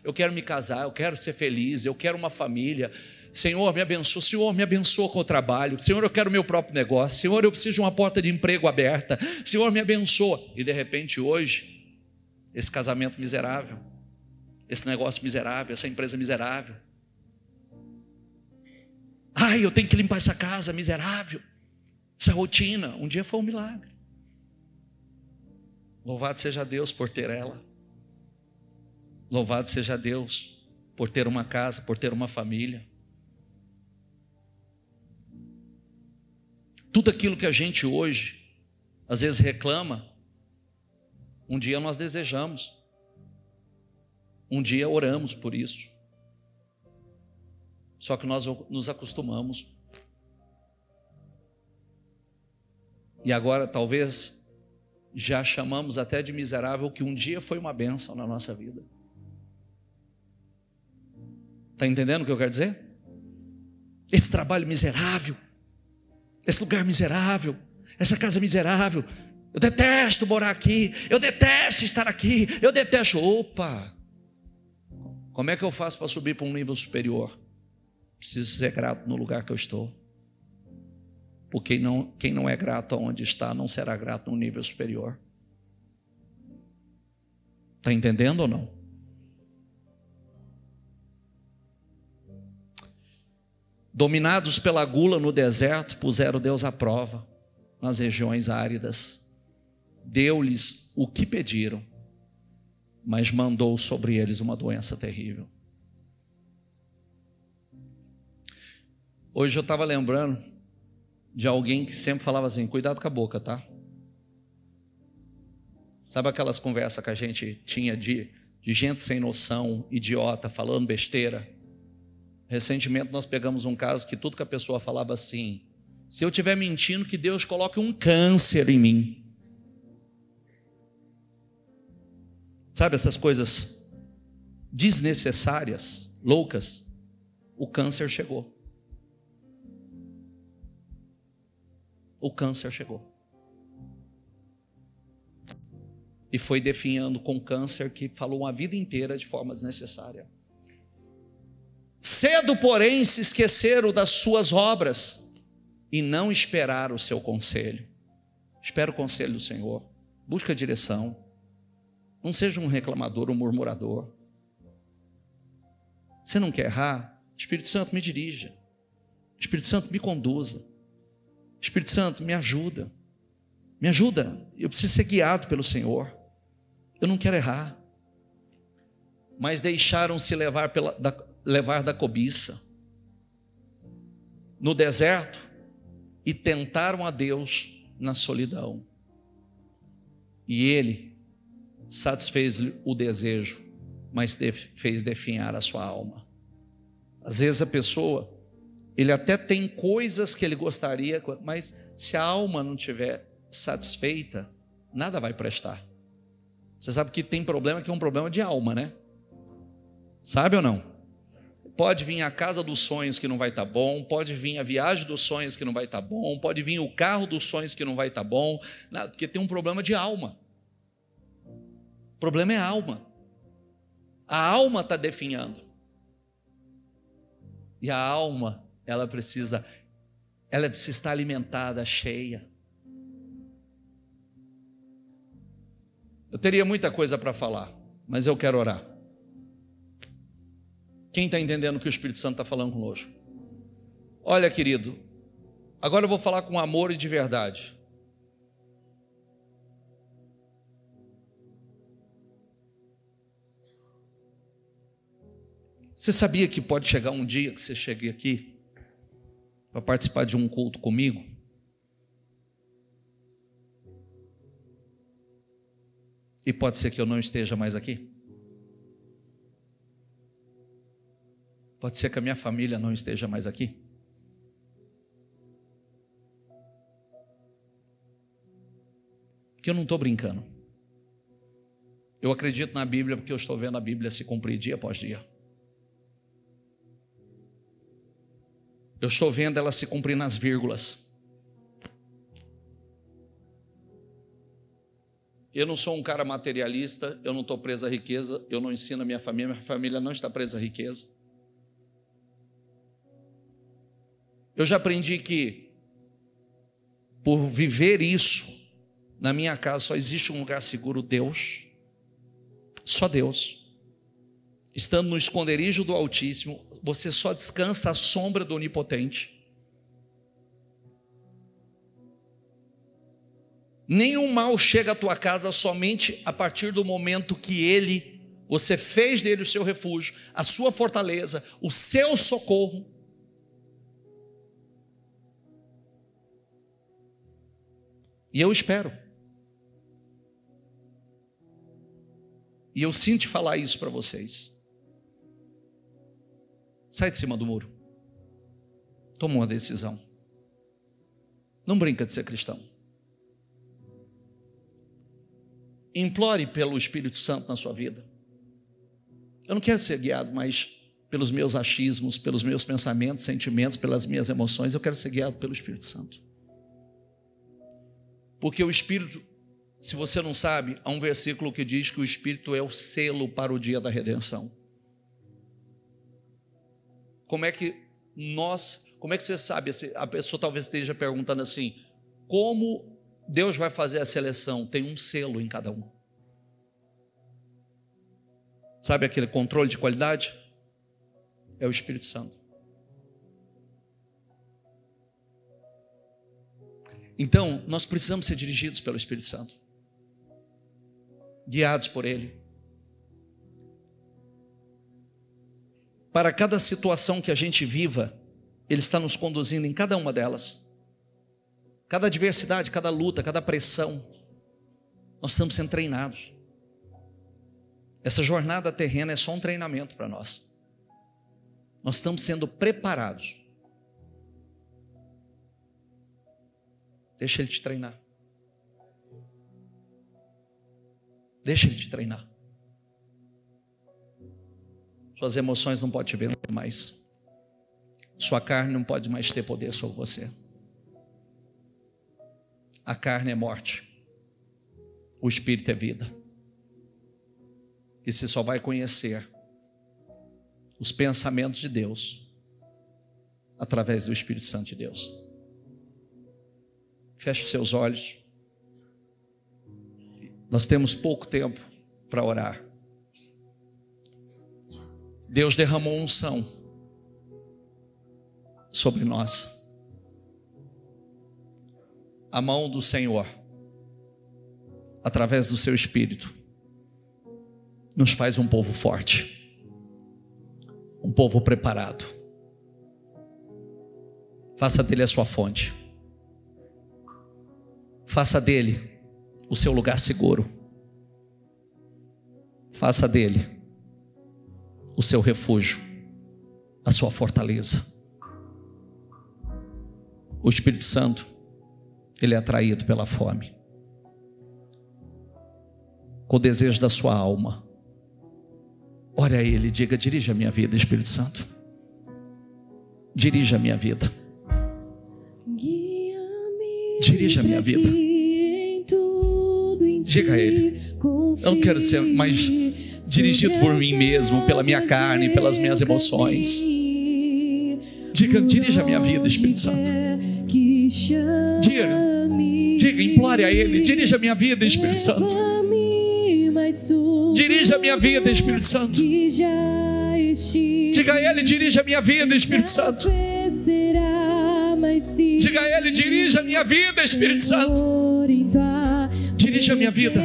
eu quero me casar, eu quero ser feliz, eu quero uma família. Senhor, me abençoa. Senhor, me abençoa com o trabalho. Senhor, eu quero meu próprio negócio. Senhor, eu preciso de uma porta de emprego aberta. Senhor, me abençoa. E de repente hoje, esse casamento miserável, esse negócio miserável, essa empresa miserável. Eu tenho que limpar essa casa miserável. Essa rotina, um dia foi um milagre. Louvado seja Deus por ter ela. Louvado seja Deus por ter uma casa, por ter uma família. Tudo aquilo que a gente hoje, às vezes reclama, um dia nós desejamos. Um dia oramos por isso. Só que nós nos acostumamos. E agora talvez já chamamos até de miserável o que um dia foi uma bênção na nossa vida. Está entendendo o que eu quero dizer? Esse trabalho miserável, esse lugar miserável, essa casa miserável, eu detesto morar aqui, eu detesto estar aqui, eu detesto. Opa! Como é que eu faço para subir para um nível superior? Preciso ser grato no lugar que eu estou. Porque quem não é grato aonde está, não será grato no nível superior. Está entendendo ou não? Dominados pela gula no deserto, puseram Deus à prova nas regiões áridas. Deu-lhes o que pediram, mas mandou sobre eles uma doença terrível. Hoje eu estava lembrando de alguém que sempre falava assim, cuidado com a boca, tá? Sabe aquelas conversas que a gente tinha de gente sem noção, idiota, falando besteira? Recentemente nós pegamos um caso que tudo que a pessoa falava assim, Se eu estiver mentindo, que Deus coloque um câncer em mim. Sabe essas coisas desnecessárias, loucas? O câncer chegou. O câncer chegou. E foi definhando com câncer que falou uma vida inteira de forma desnecessária. Cedo, porém, se esqueceram das suas obras e não esperaram o seu conselho. Espera o conselho do Senhor. Busca a direção. Não seja um reclamador, um murmurador. Você não quer errar? Espírito Santo, me dirija. Espírito Santo, me conduza. Espírito Santo, me ajuda. Me ajuda. Eu preciso ser guiado pelo Senhor. Eu não quero errar. Mas deixaram-se levar da cobiça no deserto e tentaram a Deus na solidão. E Ele satisfez o desejo, mas fez definhar a sua alma. Às vezes a pessoa, ele até tem coisas que ele gostaria, mas se a alma não estiver satisfeita, nada vai prestar. Você sabe que tem problema que é um problema de alma, né? Sabe ou não? Pode vir a casa dos sonhos que não vai estar bom, pode vir a viagem dos sonhos que não vai estar bom, pode vir o carro dos sonhos que não vai estar bom, porque tem um problema de alma. O problema é a alma. A alma está definhando. E a alma, ela precisa estar alimentada, cheia. Eu teria muita coisa para falar, mas eu quero orar. Quem está entendendo o que o Espírito Santo está falando conosco? Olha, querido, agora eu vou falar com amor e de verdade. Você sabia que pode chegar um dia que você chegue aqui para participar de um culto comigo? E pode ser que eu não esteja mais aqui? Pode ser que a minha família não esteja mais aqui? Porque eu não estou brincando. Eu acredito na Bíblia porque eu estou vendo a Bíblia se cumprir dia após dia. Eu estou vendo ela se cumprir nas vírgulas. Eu não sou um cara materialista, eu não estou preso à riqueza, eu não ensino a minha família não está presa à riqueza. Eu já aprendi que, por viver isso, na minha casa só existe um lugar seguro, Deus. Só Deus. Estando no esconderijo do Altíssimo, você só descansa à sombra do Onipotente. Nenhum mal chega à tua casa somente a partir do momento que você fez dele o seu refúgio, a sua fortaleza, o seu socorro. E eu espero. E eu sinto falar isso para vocês. Sai de cima do muro. Toma uma decisão. Não brinca de ser cristão. Implore pelo Espírito Santo na sua vida. Eu não quero ser guiado mais pelos meus achismos, pelos meus pensamentos, sentimentos, pelas minhas emoções. Eu quero ser guiado pelo Espírito Santo. Porque o Espírito, se você não sabe, há um versículo que diz que o Espírito é o selo para o dia da redenção. Como é que você sabe? A pessoa talvez esteja perguntando assim, como Deus vai fazer a seleção? Tem um selo em cada um. Sabe aquele controle de qualidade? É o Espírito Santo. Então, nós precisamos ser dirigidos pelo Espírito Santo. Guiados por Ele. Para cada situação que a gente viva, Ele está nos conduzindo em cada uma delas. Cada adversidade, cada luta, cada pressão, nós estamos sendo treinados. Essa jornada terrena é só um treinamento para nós. Nós estamos sendo preparados. Deixa Ele te treinar. Deixa Ele te treinar. Suas emoções não podem te vencer mais. Sua carne não pode mais ter poder sobre você. A carne é morte. O espírito é vida. E você só vai conhecer os pensamentos de Deus através do Espírito Santo de Deus. Feche os seus olhos. Nós temos pouco tempo para orar. Deus derramou unção sobre nós. A mão do Senhor, através do seu Espírito, nos faz um povo forte, um povo preparado. Faça dele a sua fonte. Faça dele o seu lugar seguro. Faça dele o seu refúgio, a sua fortaleza. O Espírito Santo, ele é atraído pela fome, com o desejo da sua alma. Ore a Ele, diga: dirija a minha vida, Espírito Santo. Dirija a minha vida. Dirija a minha vida. Diga a Ele: eu não quero ser mais dirigido por mim mesmo, pela minha carne, pelas minhas emoções. Diga: dirija a minha vida, Espírito Santo. Diga, implore a Ele: dirija a minha vida, Espírito Santo. Dirija a minha vida, Espírito Santo. Diga a Ele: dirija a minha vida, Espírito Santo. Diga a Ele: dirija a minha vida, Espírito Santo. Dirija a minha vida.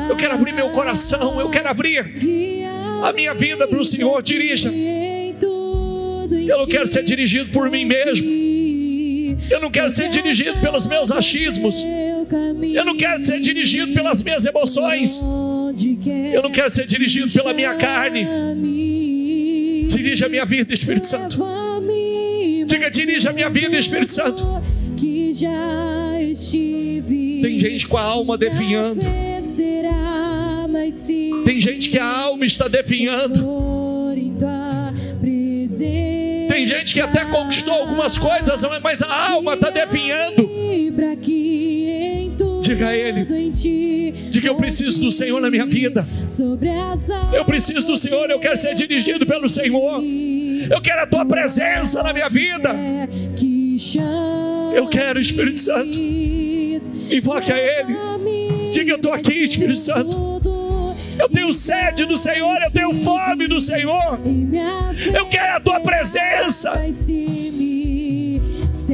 Eu quero abrir meu coração, eu quero abrir a minha vida para o Senhor. Dirija. Eu não quero ser dirigido por mim mesmo. Eu não quero ser dirigido pelos meus achismos. Eu não quero ser dirigido pelas minhas emoções. Eu não quero ser dirigido pela minha carne. Dirija a minha vida, Espírito Santo. Diga: dirija a minha vida, Espírito Santo. Tem gente com a alma definhando. Tem gente que a alma está definhando. Tem gente que até conquistou algumas coisas, mas a alma está definhando. Diga a Ele: diga: eu preciso do Senhor na minha vida. Eu preciso do Senhor, eu quero ser dirigido pelo Senhor. Eu quero a Tua presença na minha vida. Eu quero, Espírito Santo. Invoque a Ele. Diga: eu estou aqui, Espírito Santo. Eu tenho sede do Senhor, eu tenho fome do Senhor. Eu quero a Tua presença.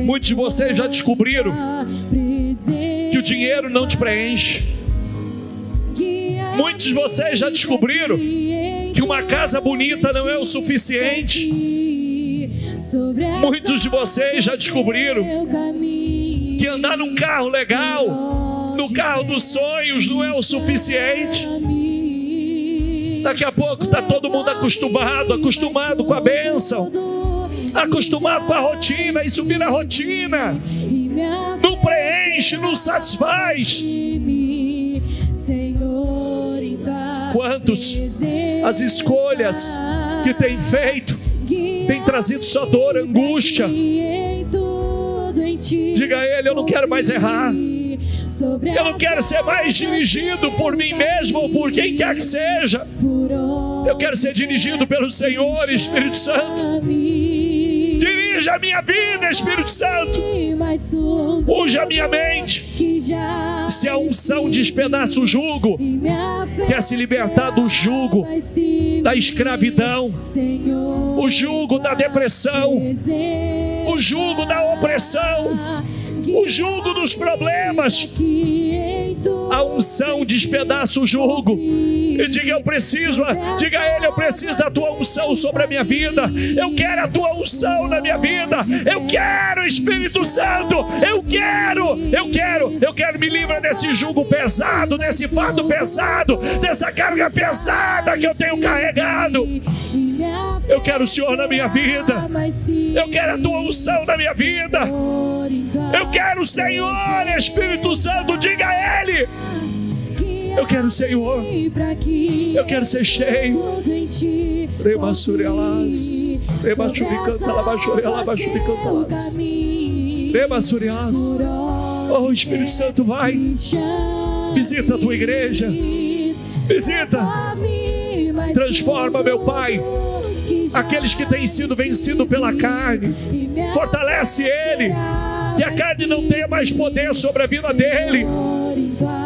Muitos de vocês já descobriram que o dinheiro não te preenche. Muitos de vocês já descobriram que uma casa bonita não é o suficiente. Muitos de vocês já descobriram que andar num carro legal, no carro dos sonhos, não é o suficiente. Daqui a pouco está todo mundo acostumado com a bênção, acostumado com a rotina, e subir a rotina não preenche, não satisfaz. Quantos as escolhas que tem feito tem trazido só dor, angústia. Diga a Ele: eu não quero mais errar. Eu não quero ser mais dirigido por mim mesmo ou por quem quer que seja. Eu quero ser dirigido pelo Senhor, Espírito Santo. Dirija a minha vida, Espírito Santo. Unja a minha mente. Se a unção despedaça o jugo, quer se libertar do jugo da escravidão, o jugo da depressão, o jugo da opressão, o jugo dos problemas. A A unção despedaça o jugo. E diga: eu preciso, diga a Ele: eu preciso da tua unção sobre a minha vida. Eu quero a tua unção na minha vida. Eu quero, Espírito Santo. Eu quero. Me livra desse jugo pesado, desse fardo pesado, dessa carga pesada que eu tenho carregado. Eu quero o Senhor na minha vida. Eu quero a tua unção na minha vida. Eu quero o Senhor, Espírito Santo. Diga a Ele: eu quero o Senhor. Eu quero ser cheio. Oh, Espírito Santo, vai. Visita a tua igreja. Visita. Transforma, meu Pai, aqueles que têm sido vencidos pela carne. Fortalece ele. Que a carne não tenha mais poder sobre a vida dele.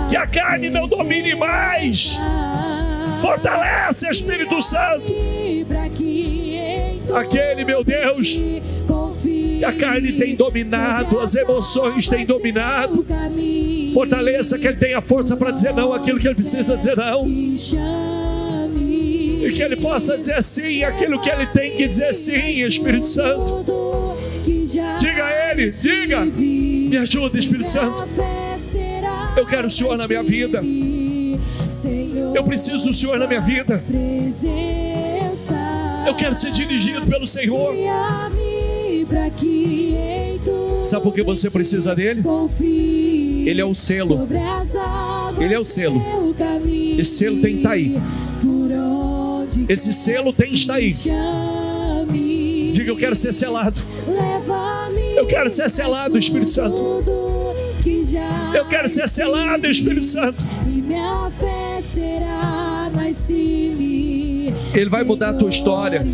Que a carne não domine mais. Fortalece, Espírito Santo, aquele, meu Deus, que a carne tem dominado, as emoções têm dominado. Fortaleça que ele tenha força para dizer não àquilo que ele precisa dizer não. E que ele possa dizer sim àquilo que ele tem que dizer sim, Espírito Santo. Diga a ele, diga: me ajuda, Espírito Santo. Eu quero o Senhor na minha vida. Eu preciso do Senhor na minha vida. Eu quero ser dirigido pelo Senhor. Sabe por que você precisa dele? Ele é o selo. Ele é o selo. Esse selo tem que estar aí. Esse selo tem que estar aí. Diga: eu quero ser selado. Eu quero ser selado, Espírito Santo. Eu quero ser selado, Espírito Santo. Ele vai mudar a tua história.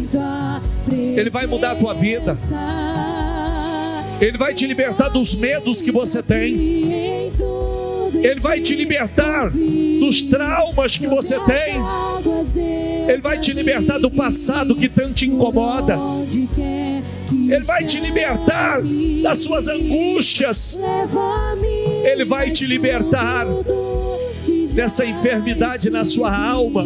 Ele vai mudar a tua vida. Ele vai te libertar dos medos que você tem. Ele vai te libertar dos traumas que você tem. Ele vai te libertar do passado que tanto te incomoda. Ele vai te libertar das suas angústias. Ele vai te libertar dessa enfermidade na sua alma.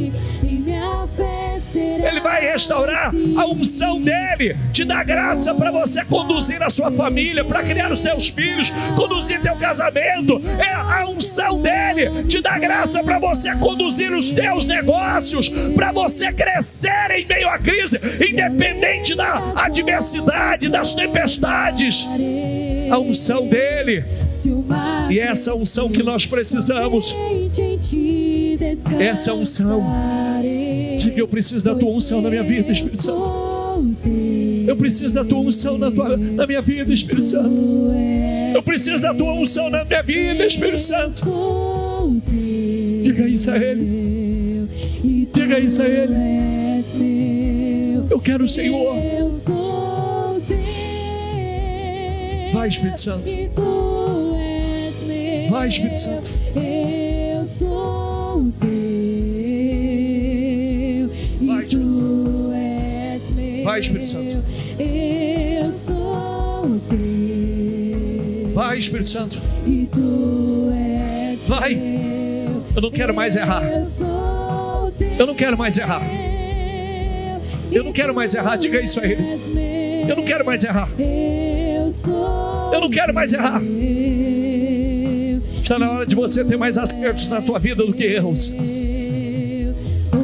Ele vai restaurar a unção dele, te dá graça para você conduzir a sua família, para criar os seus filhos, conduzir teu casamento. É a unção dele, te dá graça para você conduzir os teus negócios, para você crescer em meio à crise, independente da adversidade, das tempestades. A unção dele. E essa unção que nós precisamos. Essa unção. Diga: eu preciso da tua unção na minha vida, Espírito Santo. Eu preciso da tua unção na minha vida, Espírito Santo. Eu preciso da tua unção na minha vida, Espírito Santo. Diga isso a ele. Diga isso a ele. Eu quero o Senhor. Vai, Espírito Santo. Vai, Espírito Santo. Eu sou Vai, Espírito Santo. Eu sou teu. Vai, Espírito Santo. E tu és vai. meu. Eu não quero mais errar. Eu sou teu. Eu não quero mais errar. Eu não quero mais errar. Diga isso a ele. Eu não quero mais errar. Eu não quero mais errar. Está na hora de você ter mais acertos na tua vida do que erros.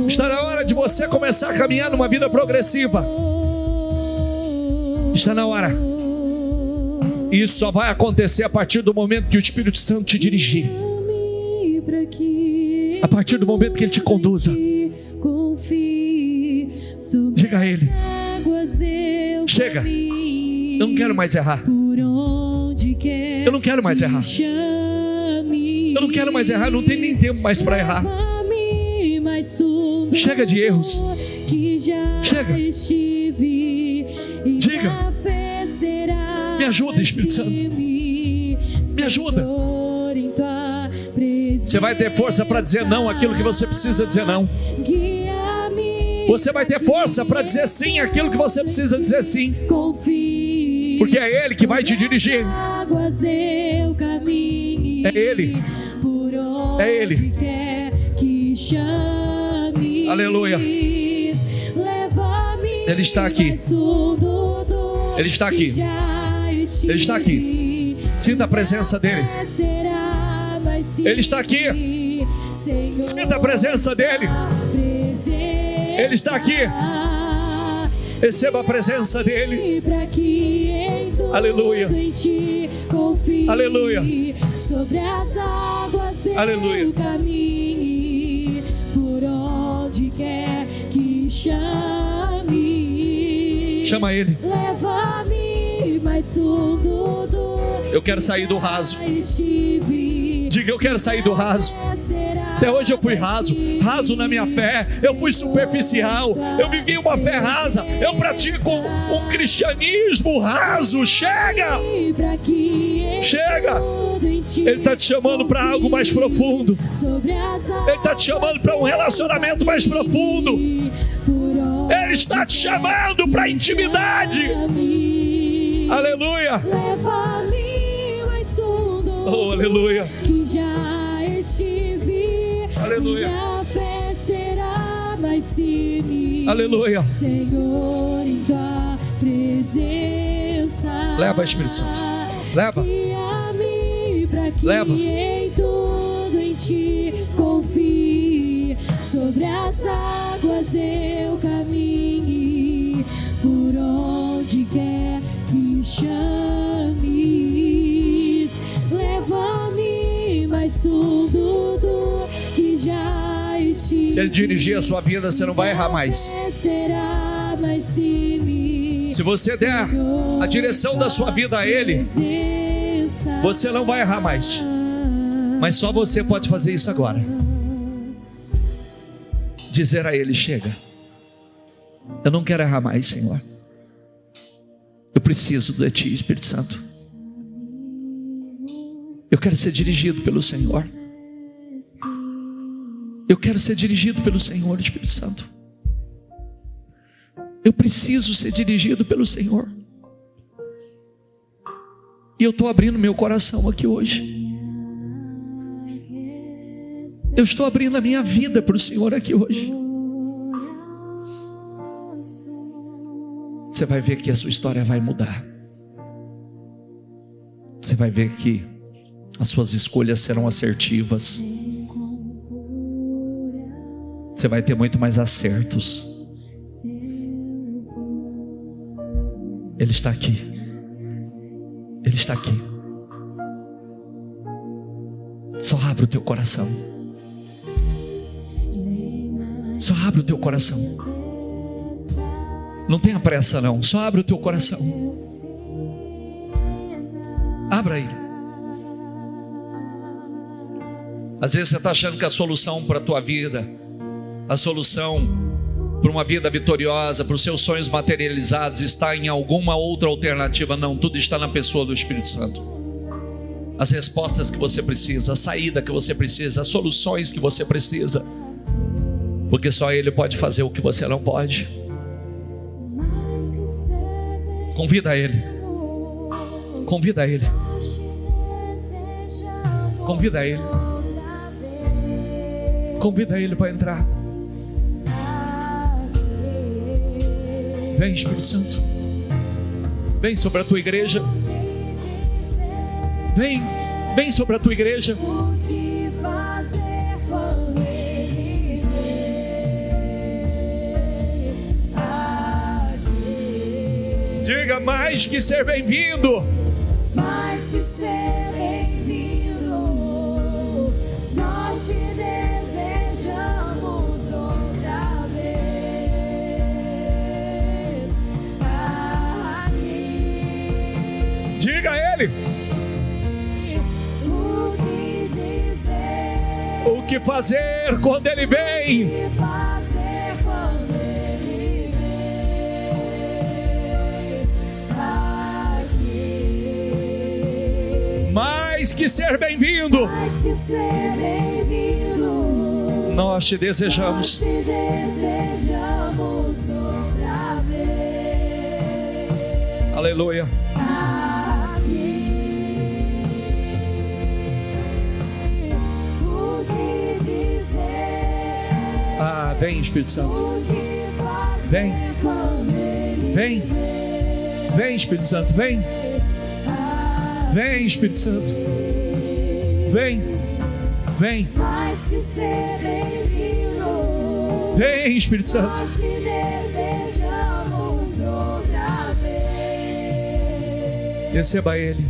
Está na hora de você começar a caminhar numa vida progressiva. Está na hora. Isso só vai acontecer a partir do momento que o Espírito Santo te dirigir. A partir do momento que Ele te conduza. Diga a Ele: chega, eu não quero mais errar. Eu não quero mais errar. Eu não quero mais errar, não tem nem tempo mais para errar. Chega de erros. Chega. Diga: me ajuda, Espírito Santo. Me ajuda. Você vai ter força para dizer não àquilo que você precisa dizer não. Você vai ter força para dizer sim àquilo que você precisa dizer sim. Porque é Ele que vai te dirigir. É Ele. É Ele. onde quer que chame. Aleluia. Leva-me Ele está aqui. mais fundo do Ele está aqui. que já Ele está aqui. Sinta a presença dele. será mais Ele está aqui. Senhor, Sinta a presença dele. Ele está aqui. Receba a presença dele. Para que em tudo Aleluia. em ti confie. Aleluia. Sobre as águas Aleluia. eu caminhe, por onde quer que chame. Chama ele. Leva-me mais fundo do Eu quero sair do raso. estive. Diga, eu quero sair do raso. Até hoje eu fui raso na minha fé, eu fui superficial, eu vivi uma fé rasa, eu pratico um cristianismo raso. Chega! Chega! Ele está te chamando para algo mais profundo. Ele está te chamando para um relacionamento mais profundo. Ele está te chamando para intimidade. Aleluia! Oh, aleluia! Que já estive. Aleluia. Minha fé será mais firme. Aleluia! Senhor, em tua presença. Leva, Espírito Santo. Leva. Guia-me pra que Leva. em tudo em ti confie. Sobre as águas eu caminhe, por onde quer que chames. Leva-me mais fundo do que já estive. Se ele dirigir a sua vida, você não vai errar mais. Será mais firme. Se você der a direção da sua vida a ele, você não vai errar mais. Mas só você pode fazer isso agora. Dizer a ele: chega, eu não quero errar mais, Senhor. Eu preciso de ti, Espírito Santo. Eu quero ser dirigido pelo Senhor. Eu quero ser dirigido pelo Senhor, Espírito Santo. Eu preciso ser dirigido pelo Senhor. E eu estou abrindo meu coração aqui hoje. Eu estou abrindo a minha vida para o Senhor aqui hoje. Você vai ver que a sua história vai mudar. Você vai ver que as suas escolhas serão assertivas. Você vai ter muito mais acertos. Ele está aqui. Ele está aqui. Só abre o teu coração. Só abre o teu coração. Não tenha pressa não. Só abre o teu coração. Abra aí. Às vezes você está achando que a solução para a tua vida, a solução para uma vida vitoriosa, para os seus sonhos materializados, está em alguma outra alternativa. Não, tudo está na pessoa do Espírito Santo. As respostas que você precisa, a saída que você precisa, as soluções que você precisa, porque só Ele pode fazer o que você não pode. Convida Ele. Convida Ele. Convida Ele. Convida Ele para entrar. Vem, Espírito Santo. Vem sobre a tua igreja. Vem, vem sobre a tua igreja. Diga: mais que ser bem-vindo. Mais que ser bem-vindo, nós te desejamos outra vez aqui. Diga a Ele O que dizer, o que fazer quando Ele vem. o que fazer quando Ele vem aqui. Mais que ser bem-vindo, Mais que ser bem-vindo, nós te nós desejamos. te desejamos outra vez Aleluia. aqui. O que Ah, vem, Espírito Santo. Vem. Vem. Vem, Espírito Santo. Vem. Vem, Espírito Santo. Vem. Vem. Mais que ser bem-vindo. Vem, Espírito Santo. Nós te desejamos outra vez. Receba Ele.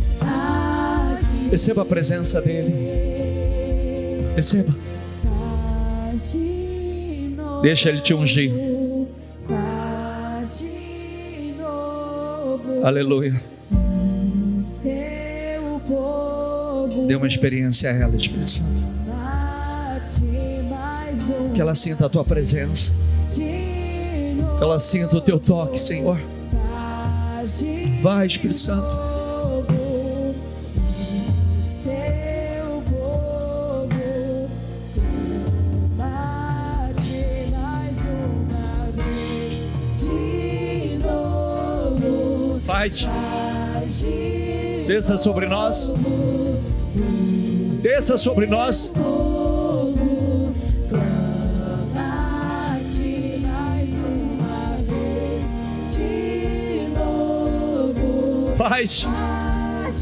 Receba a presença dEle. Receba. Deixa Ele te ungir. Aleluia. Seu povo. Dê uma experiência a ela, Espírito Santo. Que ela sinta a tua presença. Que ela sinta o teu toque, Senhor. Vai, Espírito Santo. Faz. Desça sobre nós. Desça sobre nós. Faz.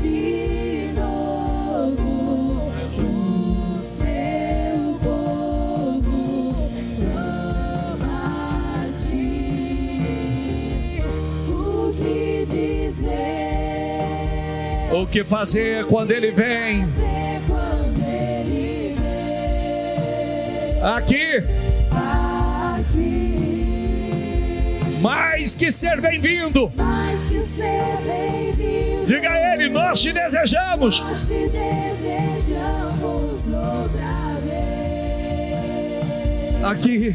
De novo, o seu povo clama a ti. O que dizer? O que fazer quando Ele vem? Aqui. Mais que ser bem-vindo. Mais que ser bem-vindo. Diga a Ele, nós te desejamos. Nós te desejamos outra vez. Aqui.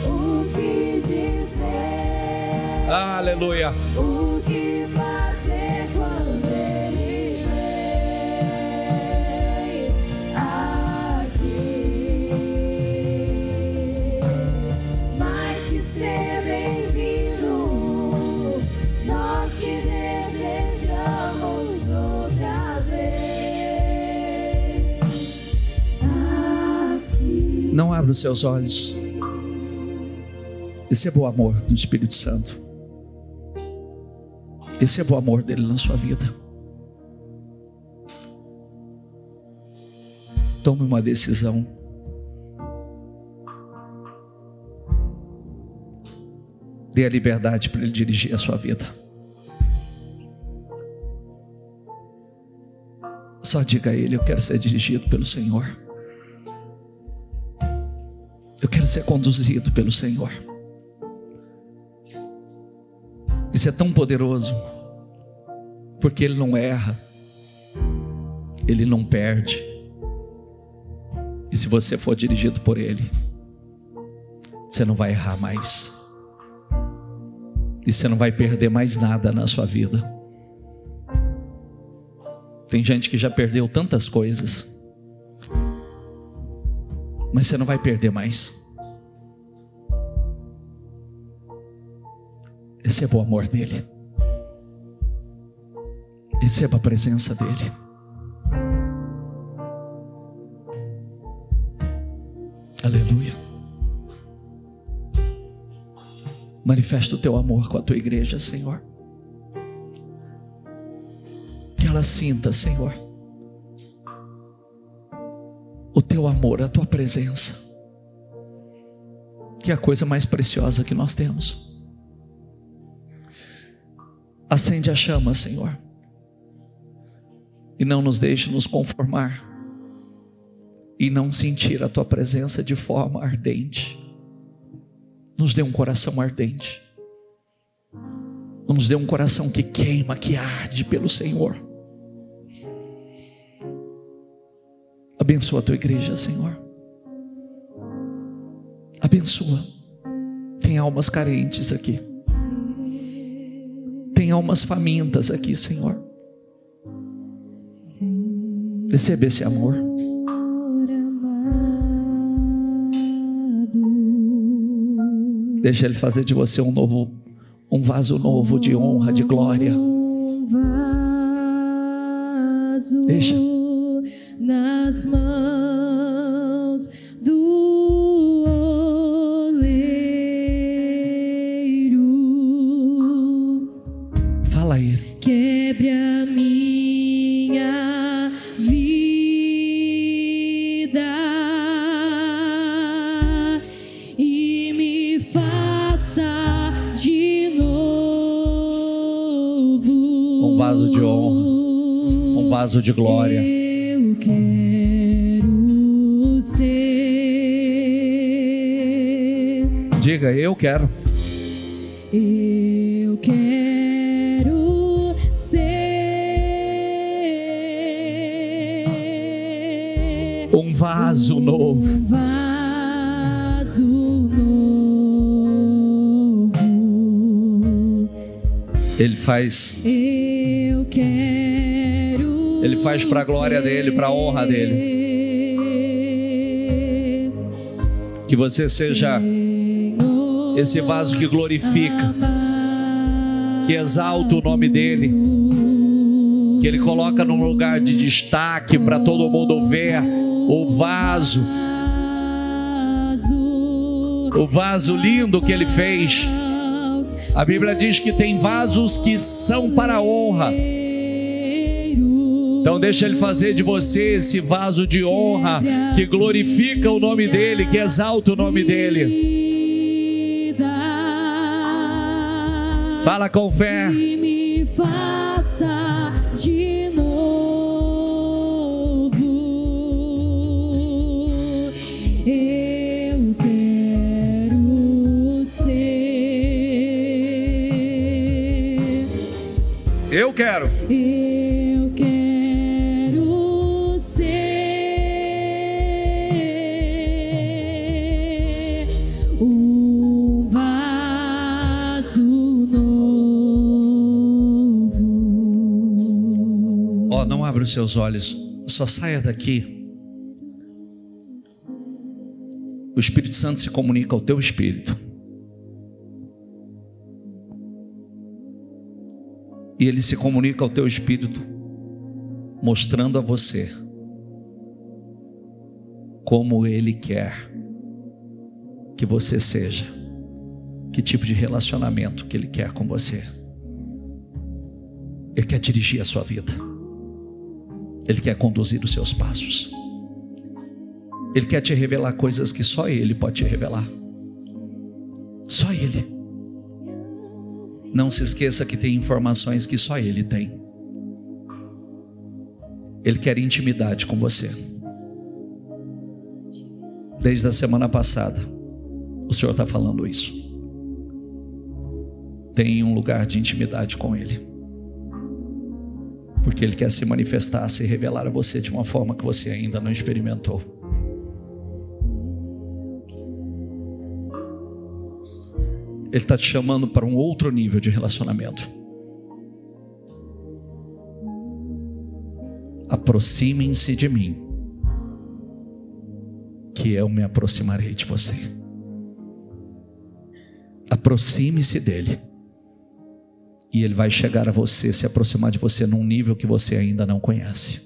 O que dizer? Aleluia. O que fazer quando Ele vem? Aqui. Mais que ser bem-vindo, nós te desejamos outra vez. Aqui. Não abra os seus olhos. Receba o amor do Espírito Santo. Receba o amor dele na sua vida. Tome uma decisão. Dê a liberdade para ele dirigir a sua vida. Só diga a ele: eu quero ser dirigido pelo Senhor. Eu quero ser conduzido pelo Senhor. Isso é tão poderoso, porque Ele não erra, Ele não perde. E se você for dirigido por Ele, você não vai errar mais. E você não vai perder mais nada na sua vida. Tem gente que já perdeu tantas coisas, mas você não vai perder mais. Receba o amor dele. Receba a presença dele. Aleluia. Manifesta o teu amor com a tua igreja, Senhor. Que ela sinta, Senhor, o teu amor, a tua presença, que é a coisa mais preciosa que nós temos. Acende a chama, Senhor, e não nos deixe nos conformar e não sentir a tua presença de forma ardente. Nos dê um coração ardente, nos dê um coração que queima, que arde pelo Senhor. Abençoa a tua igreja, Senhor. Abençoa. Tem almas carentes aqui. Tem almas famintas aqui, Senhor. Receba esse amor. Deixa Ele fazer de você um vaso novo de honra, de glória. Deixa. vaso de honra, um vaso de glória. Eu quero ser. Diga, eu quero. Eu quero ser Um vaso novo. um vaso novo. Ele faz. Eu quero. Ele faz para a glória dele, para a honra dele. Que você seja esse vaso que glorifica, que exalta o nome dele, que ele coloca num lugar de destaque para todo mundo ver o vaso lindo que ele fez. A Bíblia diz que tem vasos que são para a honra. Então deixa ele fazer de você esse vaso de honra, que glorifica o nome dele, que exalta o nome dele. Fala com fé. E me faça de novo. Eu quero ser. Eu quero. Eu quero ser um vaso novo. Ó, não abra os seus olhos, só saia daqui. O Espírito Santo se comunica ao teu espírito. E ele se comunica ao teu espírito, mostrando a você como ele quer que você seja, que tipo de relacionamento que ele quer com você. Ele quer dirigir a sua vida, ele quer conduzir os seus passos, ele quer te revelar coisas que só ele pode te revelar. Só ele. Não se esqueça que tem informações que só ele tem. Ele quer intimidade com você. Desde a semana passada, o Senhor está falando isso. Tem um lugar de intimidade com Ele, porque Ele quer se manifestar, se revelar a você de uma forma que você ainda não experimentou. Ele está te chamando para um outro nível de relacionamento. Aproximem-se de mim, que eu me aproximarei de você. Aproxime-se dele, e ele vai chegar a você, se aproximar de você num nível que você ainda não conhece.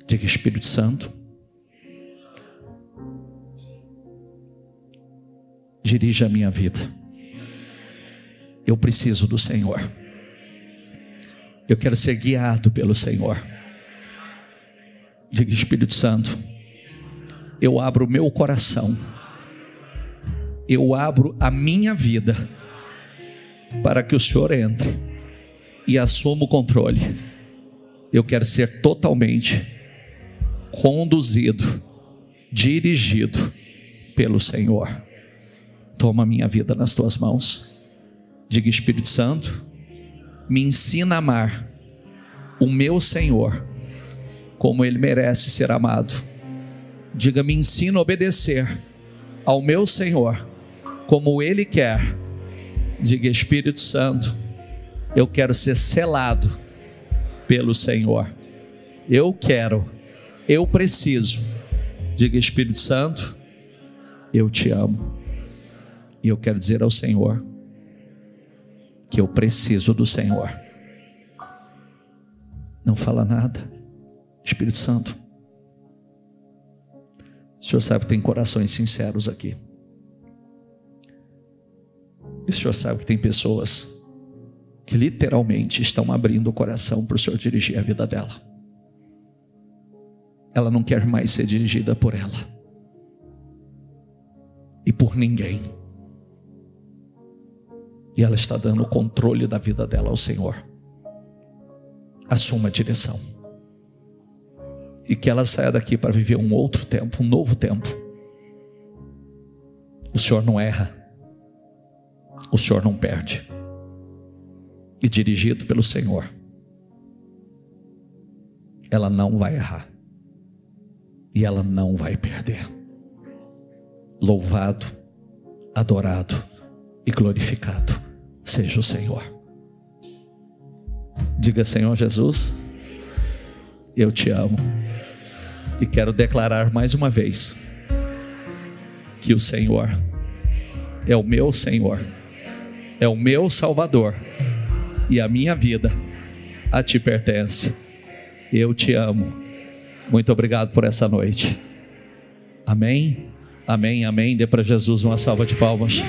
Diga: Espírito Santo, dirija a minha vida. Eu preciso do Senhor. Eu quero ser guiado pelo Senhor. Diga: Espírito Santo, eu abro o meu coração, eu abro a minha vida para que o Senhor entre e assuma o controle. Eu quero ser totalmente conduzido, dirigido pelo Senhor. Toma a minha vida nas tuas mãos. Diga: Espírito Santo, me ensina a amar o meu Senhor como Ele merece ser amado. Diga: me ensina a obedecer ao meu Senhor como Ele quer. Diga: Espírito Santo, eu quero ser selado pelo Senhor. Eu quero, eu preciso. Diga: Espírito Santo, eu te amo. E eu quero dizer ao Senhor que eu preciso do Senhor. Não fala nada. Espírito Santo, o Senhor sabe que tem corações sinceros aqui. E o Senhor sabe que tem pessoas que literalmente estão abrindo o coração para o Senhor dirigir a vida dela. Ela não quer mais ser dirigida por ela e por ninguém. E ela está dando o controle da vida dela ao Senhor. Assuma a direção. E que ela saia daqui para viver um outro tempo, um novo tempo. O Senhor não erra. O Senhor não perde. E dirigido pelo Senhor, ela não vai errar. E ela não vai perder. Louvado, adorado e glorificado seja o Senhor. Diga: Senhor Jesus, eu te amo. E quero declarar mais uma vez que o Senhor é o meu Senhor, é o meu Salvador, e a minha vida a ti pertence. Eu te amo. Muito obrigado por essa noite. Amém, amém, amém. Dê para Jesus uma salva de palmas.